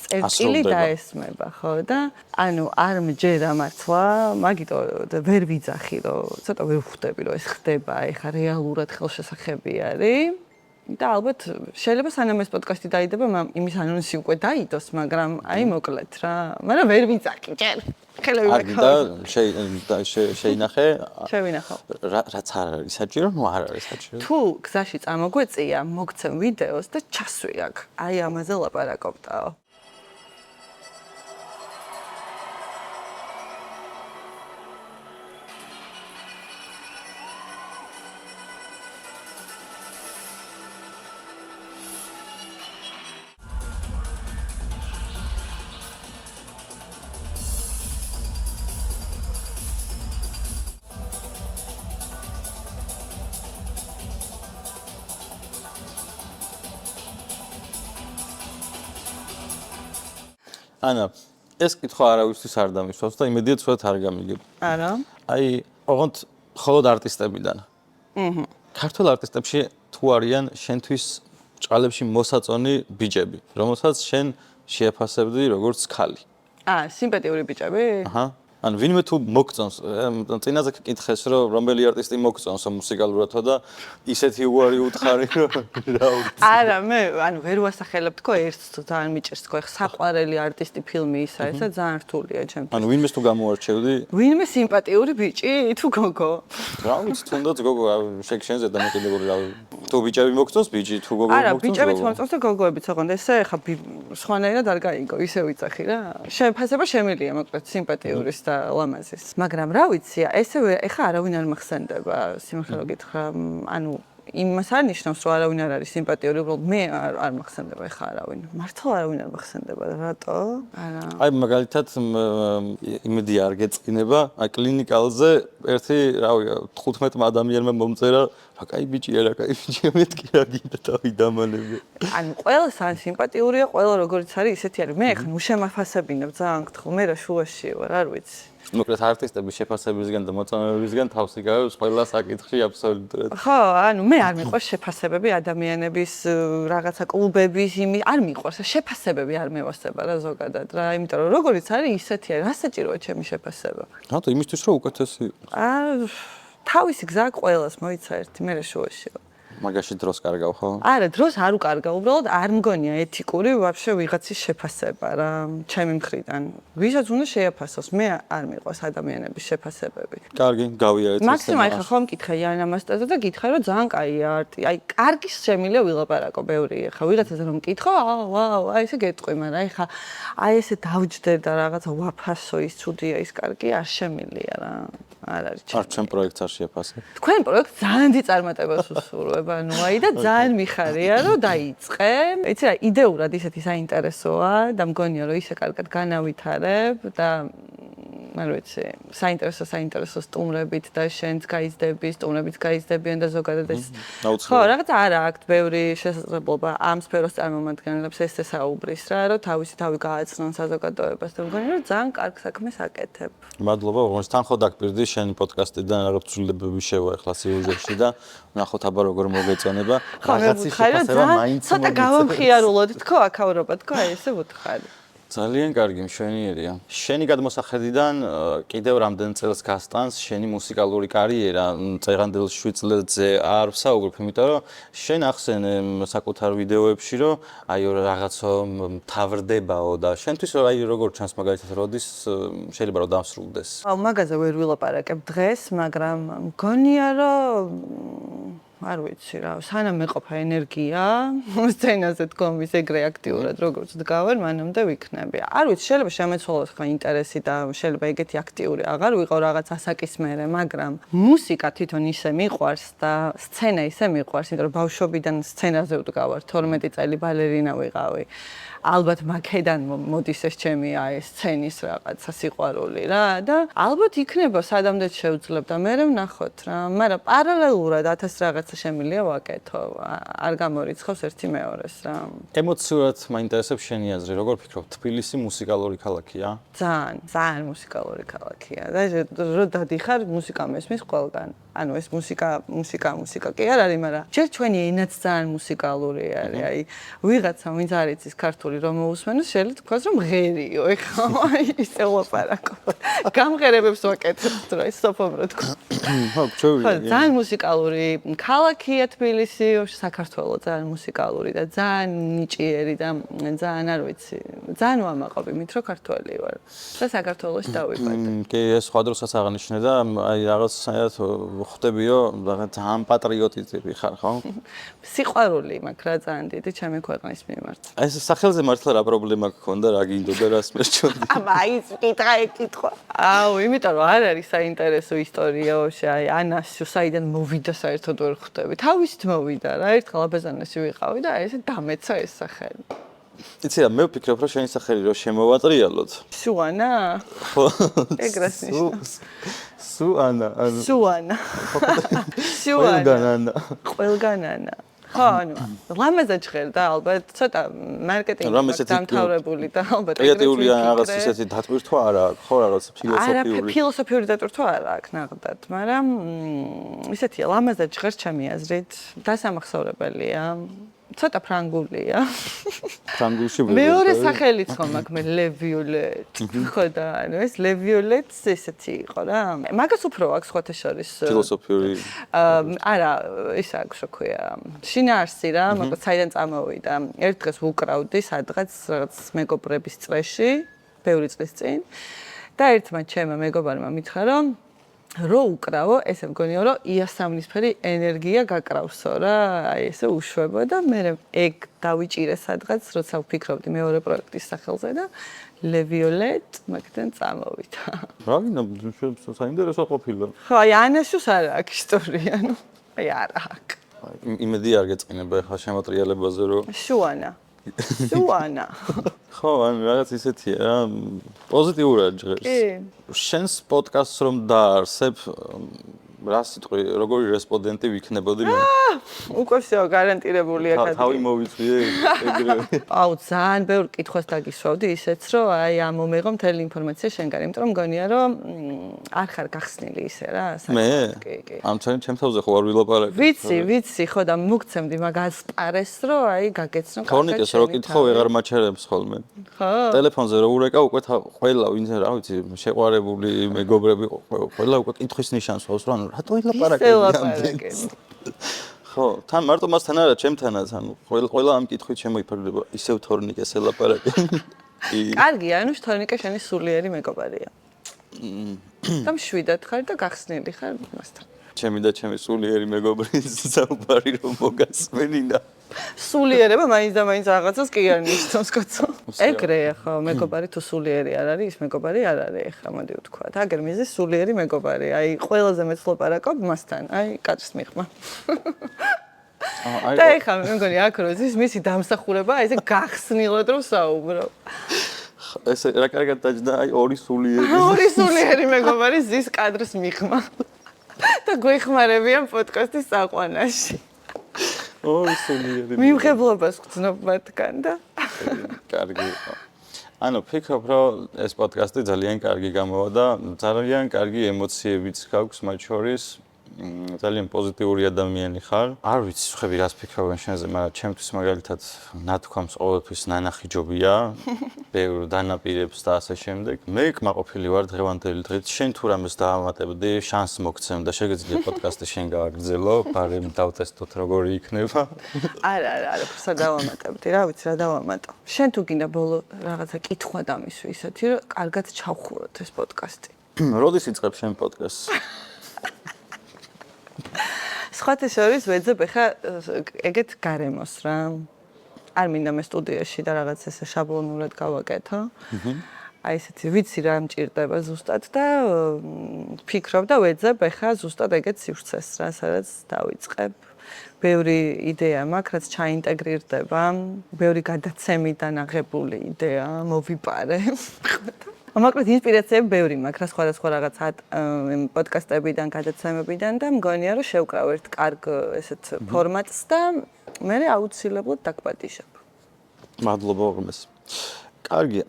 წერტილი დაესმება, ხო და ანუ არ მჯერა მართლა, მაგიტო ვერ ვიძახი, რომ ცოტა ვერ ვხვდები, რომ ეს ხდება, ეხა რეალურად ხელშესახები არის. და ალბათ შეიძლება სანამ ეს პოდკასტი დაიდება, იმის ანონსი უკვე დაიდოს, მაგრამ აი მოკლედ რა, მაგრამ ვერ ვიძახი ჯერ. ხელები მაგდა შეინახე. შევინახავ. რაც არ არის საჭირო, ნუ არ არის საჭირო. თუ გზაში წამოგვეწია, მოგცემ ვიდეოს და ჩასვი აქ. აი ამაზე ლაპარაკობდაო. ანა, ეს კითხვა არავისთვის არ დამისვავს და იმედია ცუდად არ გამიგებ. არა. აი, ოღონდ მხოლოდ არტისტებიდან. ქართულ არტისტებში თუ არიან შენთვის ჭყალებში მოსაწონი ბიჭები, რომელსაც შენ შეაფასებდი როგორც ქალი. სიმპათიური ბიჭები? აჰა. ან ვინმე თუ მოგწონს, წინაზე კითხეს, რომ რომელი არტისტი მოგწონს მუსიკალურადო და ისეთი უარი უთხარი, რომ რა ვიცი. არა, მე ანუ ვერ ვასახელებ თქო ერთს თუ ძალიან მიჭერს თქო, ეხა საყვარელი არტისტი ფილმი ისა, ესა ძალიან რთულია ჩემთვის. ანუ ვინმეს თუ გამოარჩევდი? ვინმე სიმპათიური ბიჭი თუ გოგო? რა ვიცი, თუნდაც გოგო, შენზე დამოკიდებული რა. თუ ბიჭები მოგწონს, ბიჭი, თუ გოგო მოგწონს. არა, ბიჭებიც მომწონს და გოგოებიც, ოღონდ ესე ეხა სხვანაირად არ გაიგო, ისე ვიცახი რა. შეფასება შემილია, მოკლედ სიმპათიურის და ლამაზის. მაგრამ რა ვიცი, ესე ეხა არავინ არ მახსენდება, სიმართლე რომ გითხრა, ანუ იმას არ ნიშნავს, რომ არავინ არ არის სიმპათიური, უბრალოდ მე არ მახსენდება ეხა არავინ. მართლა არავინ არ მახსენდება, რატო? არა. აი მაგალითად იმედი არ გეწყინება, აი კლინიკალზე ერთი, რავი, 15 ადამიანმა მომწერა, რა კაი ბიჭია, რა კაი ბიჭია, მეთქი რა გინდა თავი დამალები. ანუ ყველა სან სიმპათიურია, ყველა როგორც არის, ისეთი არის. მე ხან უშემაფასებინებ ძალიან გთხოვ, მე რა შუაში ვარ, არ ვიცი. მოკლედ არტისტების შეფასებებისგან და მოწონებებისგან თავს იგავებს ყველა საკითხში აბსოლუტურად. ხო, ანუ მე არ მიყვარს შეფასებები ადამიანების რაღაცა კლუბების არ მიყვარს შეფასებები არ მევასება რა ზოგადად რა, იმიტომ რომ როგორიც არის ისეთი არის, რა საჭიროა ჩემი შეფასება. რატო იმისთვის რომ უკეთესი იყოს? თავისი გზა ყველას მოიცა ერთი, მე რა შუაში ვარ. მაგაში დროს კარგავ ხო? არა, დროს არ უკარგავ, უბრალოდ არ მგონია ეთიკური ვაფშე ვიღაცის შეფასება რა, ჩემი მხრიდან. ვისაც უნდა შეაფასოს, მე არ მიყვარს ადამიანების შეფასებები. კარგი, გავიარეთ ეს. მაქსიმум ახლა ხომ მკითხე იანა მასტაზე და გითხე რომ ძალიან კაია არტი. აი, კარგი შემილია ვილაპარაკო ბევრი. ახლა ვიღაცაზე რომ მკითხო, ვაუ, აი ესე გეტყვი, მაგრამ ახლა აი ესე დავჯდე და რაღაცა ვაფასო ის ცუდია, ის კარგი არ შემილია რა. არ არის ჩემი. არ ჩემ პროექტს არ შეაფასე. თქვენ პროექტს ძალიან დიდ წარმატებას უსურვებ, ანუ აი და ძალიან მიხარია რომ დაიწყე. იცი რა, იდეურად ისეთი საინტერესოა და მგონია რომ ისე კარგად განავითარებ და არ ვიცი, საინტერესო სტუმრებით და შენც გაიზდები, სტუმრებით გაიზდებიან და ზოგადად ეს ხო, რაღაც არ აქვს ბევრი შესაძლებლობა ამ სფეროს წარმომადგენლებს ესე საუბრის რა, რომ თავისი თავი გააცნონ საზოგადოებას და მგონია რომ ძალიან კარგ საქმეს აკეთებ. მადლობა, რომ თან ხო დაგპირდი შენი პოდკასტიდან რაღაც ცვლილებები შევაეხლა სიუჟეტში და ნახოთ აბა როგორ მოგეწონება. რაღაცის შეფასება მაინც ცოტა გავამხიარულოთ თქო, აქაურობა თქო, აი ესე ვუთხარი. ძალიან კარგი მშვენიერია. შენი გადმოსახედიდან კიდევ რამდენ წელს გასტანს შენი მუსიკალური კარიერა? წეღანდელ 7 წელზე არ ვსაუბრობ, იმიტომ რომ შენ ახსენე საკუთარ ვიდეოებში, რომ აი რაღაცა მთავრდებაო და შენთვის აი როგორ ჩანს მაგალითად როდის შეიძლება რომ დამსრულდეს? აუ მაგაზე ვერ ვილაპარაკებ დღეს, მაგრამ მგონია რომ არ ვიცი რა, სანამ მეყოფა ენერგია, სცენაზე დგომის ეგრე აქტიურად როგორც დგავარ, მანამდე ვიქნები. არ ვიცი, შეიძლება შემეცვალოს ხა ინტერესი და შეიძლება ეგეთი აქტიური აღარ ვიყო რაღაც ასაკისმერე, მაგრამ მუსიკა თვითონ ისე მიყვარს და სცენა ისე მიყვარს, იმიტომ რომ ბავშვობიდან სცენაზე ვდგავარ, 12 წელი ბალერინა ვიყავი. ალბათ მაქედან მოდის ეს ჩემი აი სცენის რაღაცა სიყვარული რა და ალბათ იქნება სადამდეც შევძლებ და მე ვნახოთ რა, მაგრამ პარალელურად 1000 რაღაცა შემიძლია ვაკეთო, არ გამორიცხავს ერთი მეორეს რა. ემოციურად მაინტერესებს შენი აზრი, როგორ ფიქრობ, თბილისი მუსიკალური ქალაქია? ძალიან მუსიკალური ქალაქია და რო დადიხარ მუსიკა მესმის ყველგან. ანუ ეს მუსიკა კი არ არის, მაგრამ ჯერ ჩვენი ენაც ძალიან მუსიკალური არის. აი ვიღაცა ვინც არ იცის ქართული რომ მოусმენოს, შეიძლება თქვას რომ ღერიო, ეხლა აი ისე ვლაპარაკობ. გამღერებებს ვაკეთებ რა, ის სოფომრო თქვა. ხო, ჩვევია. ძალიან მუსიკალური ქალაქია თბილისი, საქართველოს ძალიან მუსიკალური და ძალიან ნიჭიერი და ძალიან არ ვიცი, ძალიან ვამაყობ იმით რომ ქართველი ვარ და საქართველოში დავიბადე. კი, ეს სხვა დროსაც აღნიშნე და აი რაღაც საერთოდ ხვდებიო, რაღაც ძალიან პატრიოტი ტიპი ხარ, ხო? სიყვარული მაქვს რა ძალიან დიდი ჩემი ქვეყნის მიმართ. ეს სახელზე მართლა რა პრობლემა გქონდა, რა გინდოდა, რას მერჩონდი? აბა, ის ეკითხა. აუ, იმიტომ რომ არ არის საინტერესო ისტორიაში, აი ანასო საიდან მოვიდა საერთოდ ვერ ხვდები. თავისით მოვიდა რა, ერთხელ აბაზანაში ვიყავი და აი ესე დამეცა ეს სახელი. იცი რა, მე ვფიქრობ, რომ შენი სახელი რო შემოვატრიალოთ. სუანა? ხო. ეგრას ნიშნავს. სუანა. სუანა. ყველგან. ყველგანანა. ხო, ანუ ლამაზად ჟღერდა ალბათ, ცოტა მარკეტინგი დამთავრებული და ალბათ კრეატიულია რაღაც ისეთი დატვირთვა არა აქვს, ხო რაღაც ფილოსოფიური. არა, ფილოსოფიური დატვირთვა არ აქვს ნახდათ, მაგრამ ისეთია ლამაზად ჟღერს ჩემი აზრით, დასამახსოვრებელია. ცოტა ფრანგულია. ფრანგულში მეორე სახელიც ხომ მაქვს მე ლევიოლეტ. ხო და ანუ ეს ლევიოლეტს ესეთი იყო რა. მაგას უფრო აქვს სხვათა შორის ფილოსოფიური. არა, ის აქვს რა ქვია. შინაარსი რა, მაგას საიდან წამოვიდა. ერთ დღეს ვუკრავდი სადღაც რაღაც მეგობრების წრეში, ბევრი წლის წინ. და ერთმა ჩემმა მეგობარმა მითხრა რომ რო უკრავო, ესე მგონია რომ იასამნისფერი ენერგია გაკრავსო რა, აი ესე უშვებო და მე ეგ დავიჭირე სადღაც, როცა ვფიქრობდი მეორე პროექტის სახელზე და ლევიოლეტ მაგდან წამოვიდა. რა გინდა, საინტერესო ყოფილა. ხო, აი ანაშუს არ აქვს ისტორია, ნუ აი არა აქვს. იმედი არ გეწყინება ახლა შემოტრიალებაზე რომ სუანა. სუანა. ხო, ან რაღაც ისეთია რა, პოზიტიურად ჟღერს. კი. შენს პოდკასტს რომ დაარსებ, რა სიტყვი, როგორი რესპონდენტი ვიქნებოდი მე? უკვე всё გარანტირებულია კაცი. თავი მოვიწვიე ეგრევე. აუ, ძალიან ბევრ კითხვას დაგისვავდი ისეც, რომ აი ამომეღო მთელი ინფორმაცია შენგან, იმიტომ რომ მგონია რომ არ ხარ გახსნილი ისე რა, მე? კი. ამ ჩემ თავზე ხო არ ვილაპარაკე. ვიცი, ხო და მოგცემდი მაგას პარეს, რომ აი გაგეცნო კარგად. ქრონიკას რო კითხო, ვეღარ მაჩერებს ხოლმე. ხო. ტელეფონზე რო ურეკავ, უკვე ყველა ვინც რა ვიცი, შეყვარებული მეგობრები ყველა უკვე კითხვის ნიშანს ვავს, რომ რატო ილაპარაკები? ხო, თან მარტო მასთან არა, ჩემთანაც, ანუ ყველა ამ კითხვით შემოიფარდება, ისევ თორნიკეს ელაპარაკე. კარგია, ანუ თორნიკე შენი სულიერი მეგობარია. და მშვიდად ხარ და გახსნილი ხარ მასთან. ჩემი და ჩემი სულიერი მეგობრის საუბარი რომ მოგასმენინა. სულიერება მაინც და მაინც რაღაცას კი არ ნიშნავს, კაცო. ეგრეა ხო, მეგობარი თუ სულიერი არ არის, ის მეგობარი არ არის, ეხლა მოდი ვთქვათ. აგერ მიზის სულიერი მეგობარი. აი, ყველაზე მეც ლაპარაკობ მასთან. აი, კაცს მიღმა. და ეხლა მე მგონი აქ რო ის მისი დამსახურება ესე გახსნილად რომ საუბრო. ეს რა კარგად დაჯდა, აი ორი სულიერი. ორი სულიერი მეგობარი ზის კადრს მიხმა. და გვეხმარებიან პოდკასტის საყვანაში. ორი სულიერი. მიმღებლობას გძნობ მათგან და კარგი. ანუ ფიქრობ, რომ ეს პოდკასტი ძალიან კარგი გამოვა და ძალიან კარგი ემოციებიც გაქვს მათ შორის. ძალიან პოზიტიური ადამიანი ხარ. არ ვიცი, ხები რას ფიქრობენ შენზე, მაგრამ ჩემთვის მაგალითად ნათქვამს ყოველთვის ნანახი ჯობია. ბევრ დანაპირებს და ასე შემდეგ. მე კმაყოფილი ვარ დღევანდელი დღით. შენ თუ რამეს დაამატებდი, შანსს მოგცემ და შეგეძლია პოდკასტი შენ გააგრძელო, ბარემ დავტესტოთ როგორი იქნება. არა, არაფერს დავამატებდი, რა ვიცი რა დავამატო. შენ თუ გინდა ბოლო რაღაცა კითხვა დამისვი ისეთი, რომ კარგად ჩავხუროთ ეს პოდკასტი. როდის იწყებ შენ პოდკასტს? სხვათა შორის ვეძებ ახლა ეგეთ გარემოს რა. არ მინდა მე სტუდიაში და რაღაც ესე შაბლონურად გავაკეთო. აი ესეთი ვიცი რა მჭირდება ზუსტად და ფიქრობ და ვეძებ ახლა ზუსტად ეგეთ სივრცეს რა, სადაც დავიწყებ. ბევრი იდეა მაქვს, რაც ჩაინტეგრირდება, ბევრი გადაცემიდან აღებული იდეა მოვიპარე. მოკლედ ინსპირაციები ბევრი მაქვს რა სხვადასხვა რაღაც პოდკასტებიდან, გადაცემებიდან და მგონია რომ შევკრავ ერთ კარგ ესეთ ფორმატს და მე აუცილებლად დაგპატიშებ. მადლობა ღმერთს. კარგი,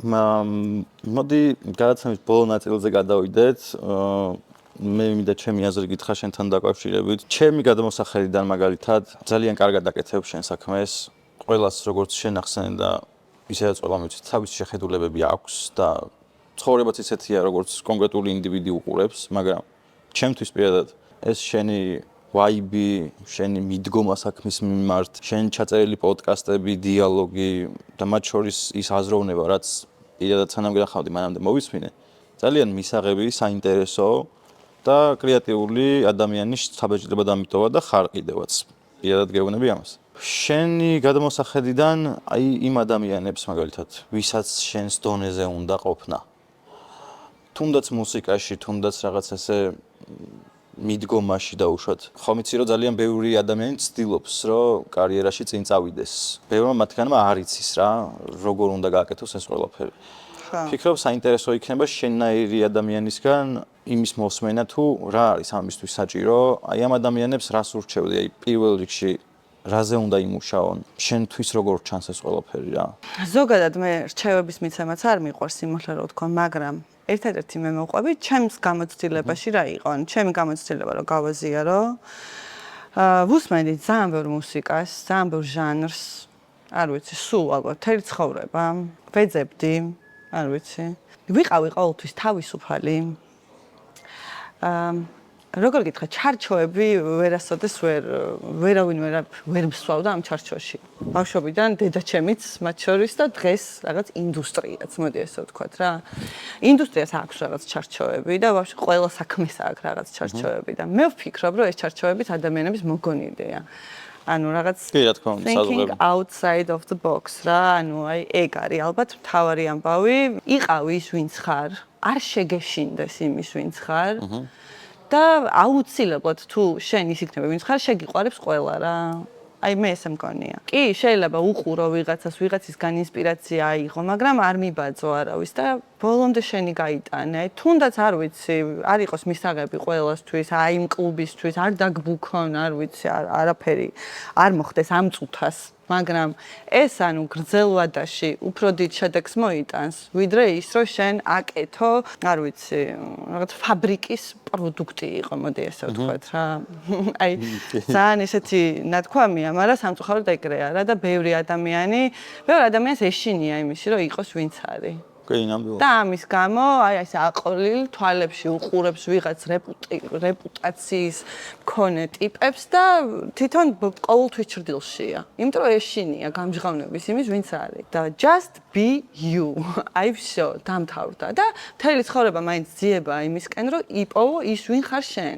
მოდი გადაცემის ბოლო ნაწილზე გადავიდეთ. მე მინდა ჩემი აზრი გითხრა შენთან დაკავშირებით. ჩემი გადამოსახედიდან მაგალითად ძალიან კარგად აკეთებ შენ საქმეს. ყველას როგორც შენ ახსენე და ისედაც ყველა მიცით, თავისი შეხედულებები აქვს და ცხოვრებაც ისეთია, როგორც კონკრეტული ინდივიდი უყურებს, მაგრამ ჩემთვის პირადად ეს შენი ვაიბი, შენი მიდგომა საქმის მიმართ, შენ ჩაწერილი პოდკასტები, დიალოგი და მათ შორის ის აზროვნება, რაც პირადად სანამ გახავდი, მანამდე მოვისმინე, ძალიან მისაღები, საინტერესო და კრეატიული ადამიანის საბეჭდება დამიტოვა და ხარ კიდევაც. პირადად გეუბნები ამას. შენი გადამოსახედიდან აი იმ ადამიანებს მაგალითად, ვისაც შენს დონეზე უნდა ყოფნა. თუნდაც მუსიკაში, თუნდაც რაღაც ესე მიდგომაში დაუშვათ. ხომ იცი რომ ძალიან ბევრი ადამიანი ცდილობს, რომ კარიერაში წინ წავიდეს. ბევრმა მათგანმა არ იცის რა, როგორ უნდა გააკეთოს ეს ყველაფერი. ფიქრობ, საინტერესო იქნება შენნაირი ადამიანისგან იმის მოსმენა თუ რა არის ამისთვის საჭირო, აი ამ ადამიანებს რას ურჩევდი, აი პირველ რიგში რაზე უნდა იმუშაონ? შენთვის როგორ ჩანს ეს ყველაფერი რა? ზოგადად მე რჩევების მიცემაც არ მიყვარს სიმართლე რომ ვთქვა, მაგრამ ერთადერთი მე მოყვები ჩემს გამოცდილებაში რა იყო. ანუ ჩემი გამოცდილება რომ გავაზიარო. ვუსმენდი ძალიან ბევრ მუსიკას, ძალიან ბევრ ჟანრს. არ ვიცი, სულ ალბათ მთელი ცხოვრება. ვეძებდი, არ ვიცი. ვიყავი ყოველთვის თავისუფალი. როგორ გითხრა, ჩარჩოები ვერასოდეს ვერავინ ვერ მსვავდა ამ ჩარჩოში. ბავშვობიდან დედაჩემიც მათ შორის და დღეს რაღაც ინდუსტრიაც, მოდი ესე ვთქვათ რა. ინდუსტრიას აქვს რაღაც ჩარჩოები და ბავშვი ყველა საქმეს აქვს რაღაც ჩარჩოები და მე ვფიქრობ, რომ ეს ჩარჩოებიც ადამიანების მოგონილია. ანუ რაღაც thinking outside of the box რა, ანუ აი ეგ არის ალბათ მთავარი ამბავი. იყავი ის ვინც ხარ, არ შეგეშინდეს იმის ვინც ხარ. და აუცილებლად თუ შენ ის იქნება ვინც ხარ, შეგიყვარებს ყველა რა. აი მე ესე მგონია. კი, შეიძლება უყურო ვიღაცას, ვიღაცისგან ინსპირაცია აიღო, მაგრამ არ მიბაძო არავის და ბოლომდე შენი გაიტანე. თუნდაც არ ვიცი, არ იყოს მისაღები ყველასთვის, აი იმ კლუბისთვის, არ დაგბუქონ, არ ვიცი, არაფერი არ მოხდეს ამ წუთას. მაგრამ ეს ანუ გრძელვადაში უფრო დიდ შედეგს მოიტანს, ვიდრე ის, რომ შენ აკეთო, არ ვიცი, რაღაც ფაბრიკის პროდუქტი იყო, მოდი ესე ვთქვათ რა. აი, ძალიან ესეთი ნათქვამია, მაგრამ სამწუხაროდ ეგრეა რა და ბევრი ადამიანს ეშინია იმისი, რომ იყოს ვინც არის. და ამის გამო აი ეს აყოლილ თვალებში უყურებს ვიღაც რეპუტაციის მქონე ტიპებს და თვითონ ყოველთვის ჭრდილშია. იმიტომ რომ ეშინია გამჟღავნების იმის ვინც არის და just be you. აი всё, დამთავრდა და მთელი ცხოვრება მაინც ძიება იმისკენ რომ იპოვო ის ვინ ხარ შენ.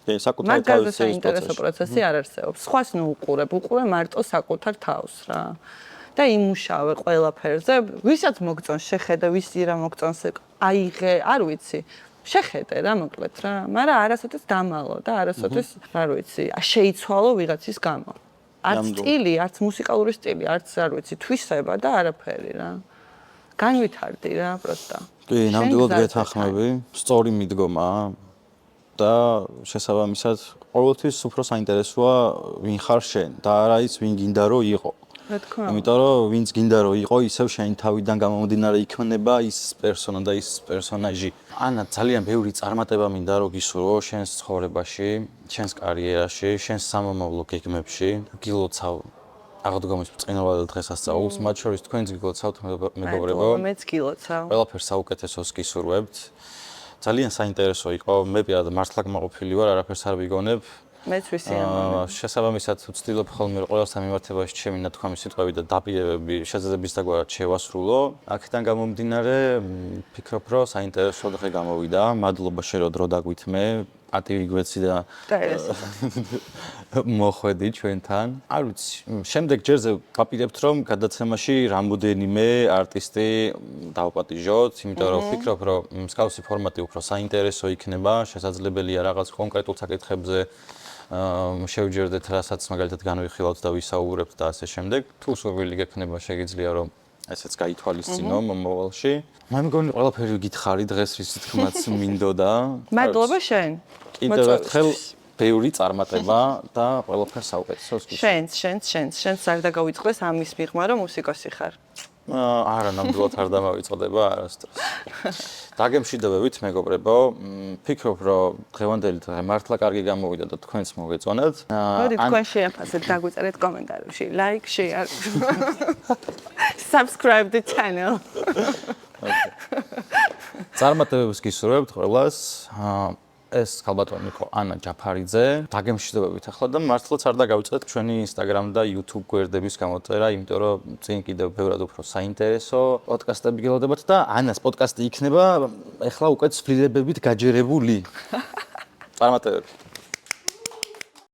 საკუთარი თავის საინტერესო პროცესი არ არსებობს. სხვას ნუ უყურე მარტო საკუთარ თავს რა. და იმუშავე ყველაფერზე, ვისაც მოგწონს შეხედე, ვისი რა მოგწონს აიღე, არ ვიცი. შეხედე რა მოკლედ რა, მაგრამ არასოდეს დამალო და არასოდეს, არ ვიცი, შეიცვალო ვიღაცის გამო. არც სტილი, არც მუსიკალური სტილი, არც არ ვიცი, თვისება და არაფერი რა. განვითარდი რა, პროსტა. კი, ნამდვილად გეთანხმები, სწორი მიდგომა და შესაბამისად ყოველთვის უფრო საინტერესოა ვინ ხარ შენ და არა ის ვინ გინდა რომ იყო. რა თქმა უნდა. იმიტომ რომ ვინც გინდა რომ იყო, ისევ შენი თავიდან გამომდინარე იქნება ის პერსონა და ის პერსონაჟი. ანა ძალიან ბევრი წარმატება მინდა რომ გისურვო შენს ცხოვრებაში, შენს კარიერაში, შენს სამომავლო გეგმებში. გილოცავ აღდგომის ბრწყინვალე დღესასწაულს, მათ შორის თქვენც გილოცავთ მეგობრებო. მეც გილოცავ. ყველაფერს საუკეთესოს გისურვებთ. ძალიან საინტერესო იყო, მე პირადად მართლა გმაყოფილი ვარ, არაფერს არ ვიგონებ. მეც ვისიამოვნებ. შესაბამისად ვცდილობ ხოლმე ყველასთან მიმართებაში ჩემი ნათქვამი სიტყვები და დაპირებები შეძლების დაგვარად შევასრულო. აქედან გამომდინარე, ვფიქრობ, რომ საინტერესო დღე გამოვიდა. მადლობა შენ რომ დრო დაგვითმე, პატივი გვეცი და მოხვედი ჩვენთან. არ ვიცი, შემდეგ ჯერზე ვაპირებთ, რომ გადაცემაში რამოდენიმე არტისტი დავპატიჟოთ, იმიტომ რომ ვფიქრობ, რომ მსგავსი ფორმატი უფრო საინტერესო იქნება, შესაძლებელია რაღაც კონკრეტულ საკითხებზე შევჯერდეთ, რასაც მაგალითად განვიხილავთ და ვისაუბრებთ და ასე შემდეგ. თუ სურვილი გექნება, შეგიძლია რომ ესეც გაითვალისწინო მომავალში. მე მგონი ყველაფერი გითხარი დღეს რის თქმაც მინდოდა. მადლობა შენ. კიდევ ერთხელ ბევრი წარმატება და ყველაფერს საუკეთესოს გისურვებ. შენს არ დაგავიწყდეს ამის მიღმა რომ მუსიკოსი ხარ. არა, ნამდვილად არ დამავიწყდება არასდროს. დაგემშვიდობებით მეგობრებო, ვფიქრობ, რომ დღევანდელი დღე მართლა კარგი გამოვიდა და თქვენც მოგეწონათ. მოდი თქვენ შეაფასეთ, დაგვიწერეთ კომენტარებში, like, share, subscribe the channel. წარმატებებს გისურვებთ ყველას. ეს ქალბატონი იყო ანა ჯაფარიძე. დაგემშვიდობებით ახლა და მართლაც არ დაგავიწყეთ ჩვენი Instagram და YouTube გვერდების გამოწერა, იმიტომ რომ წინ კიდევ ბევრად უფრო საინტერესო პოდკასტები გელოდებათ და ანას პოდკასტი იქნება ახლა უკვე ცვლილებებით გაჯერებული. წარმატებები.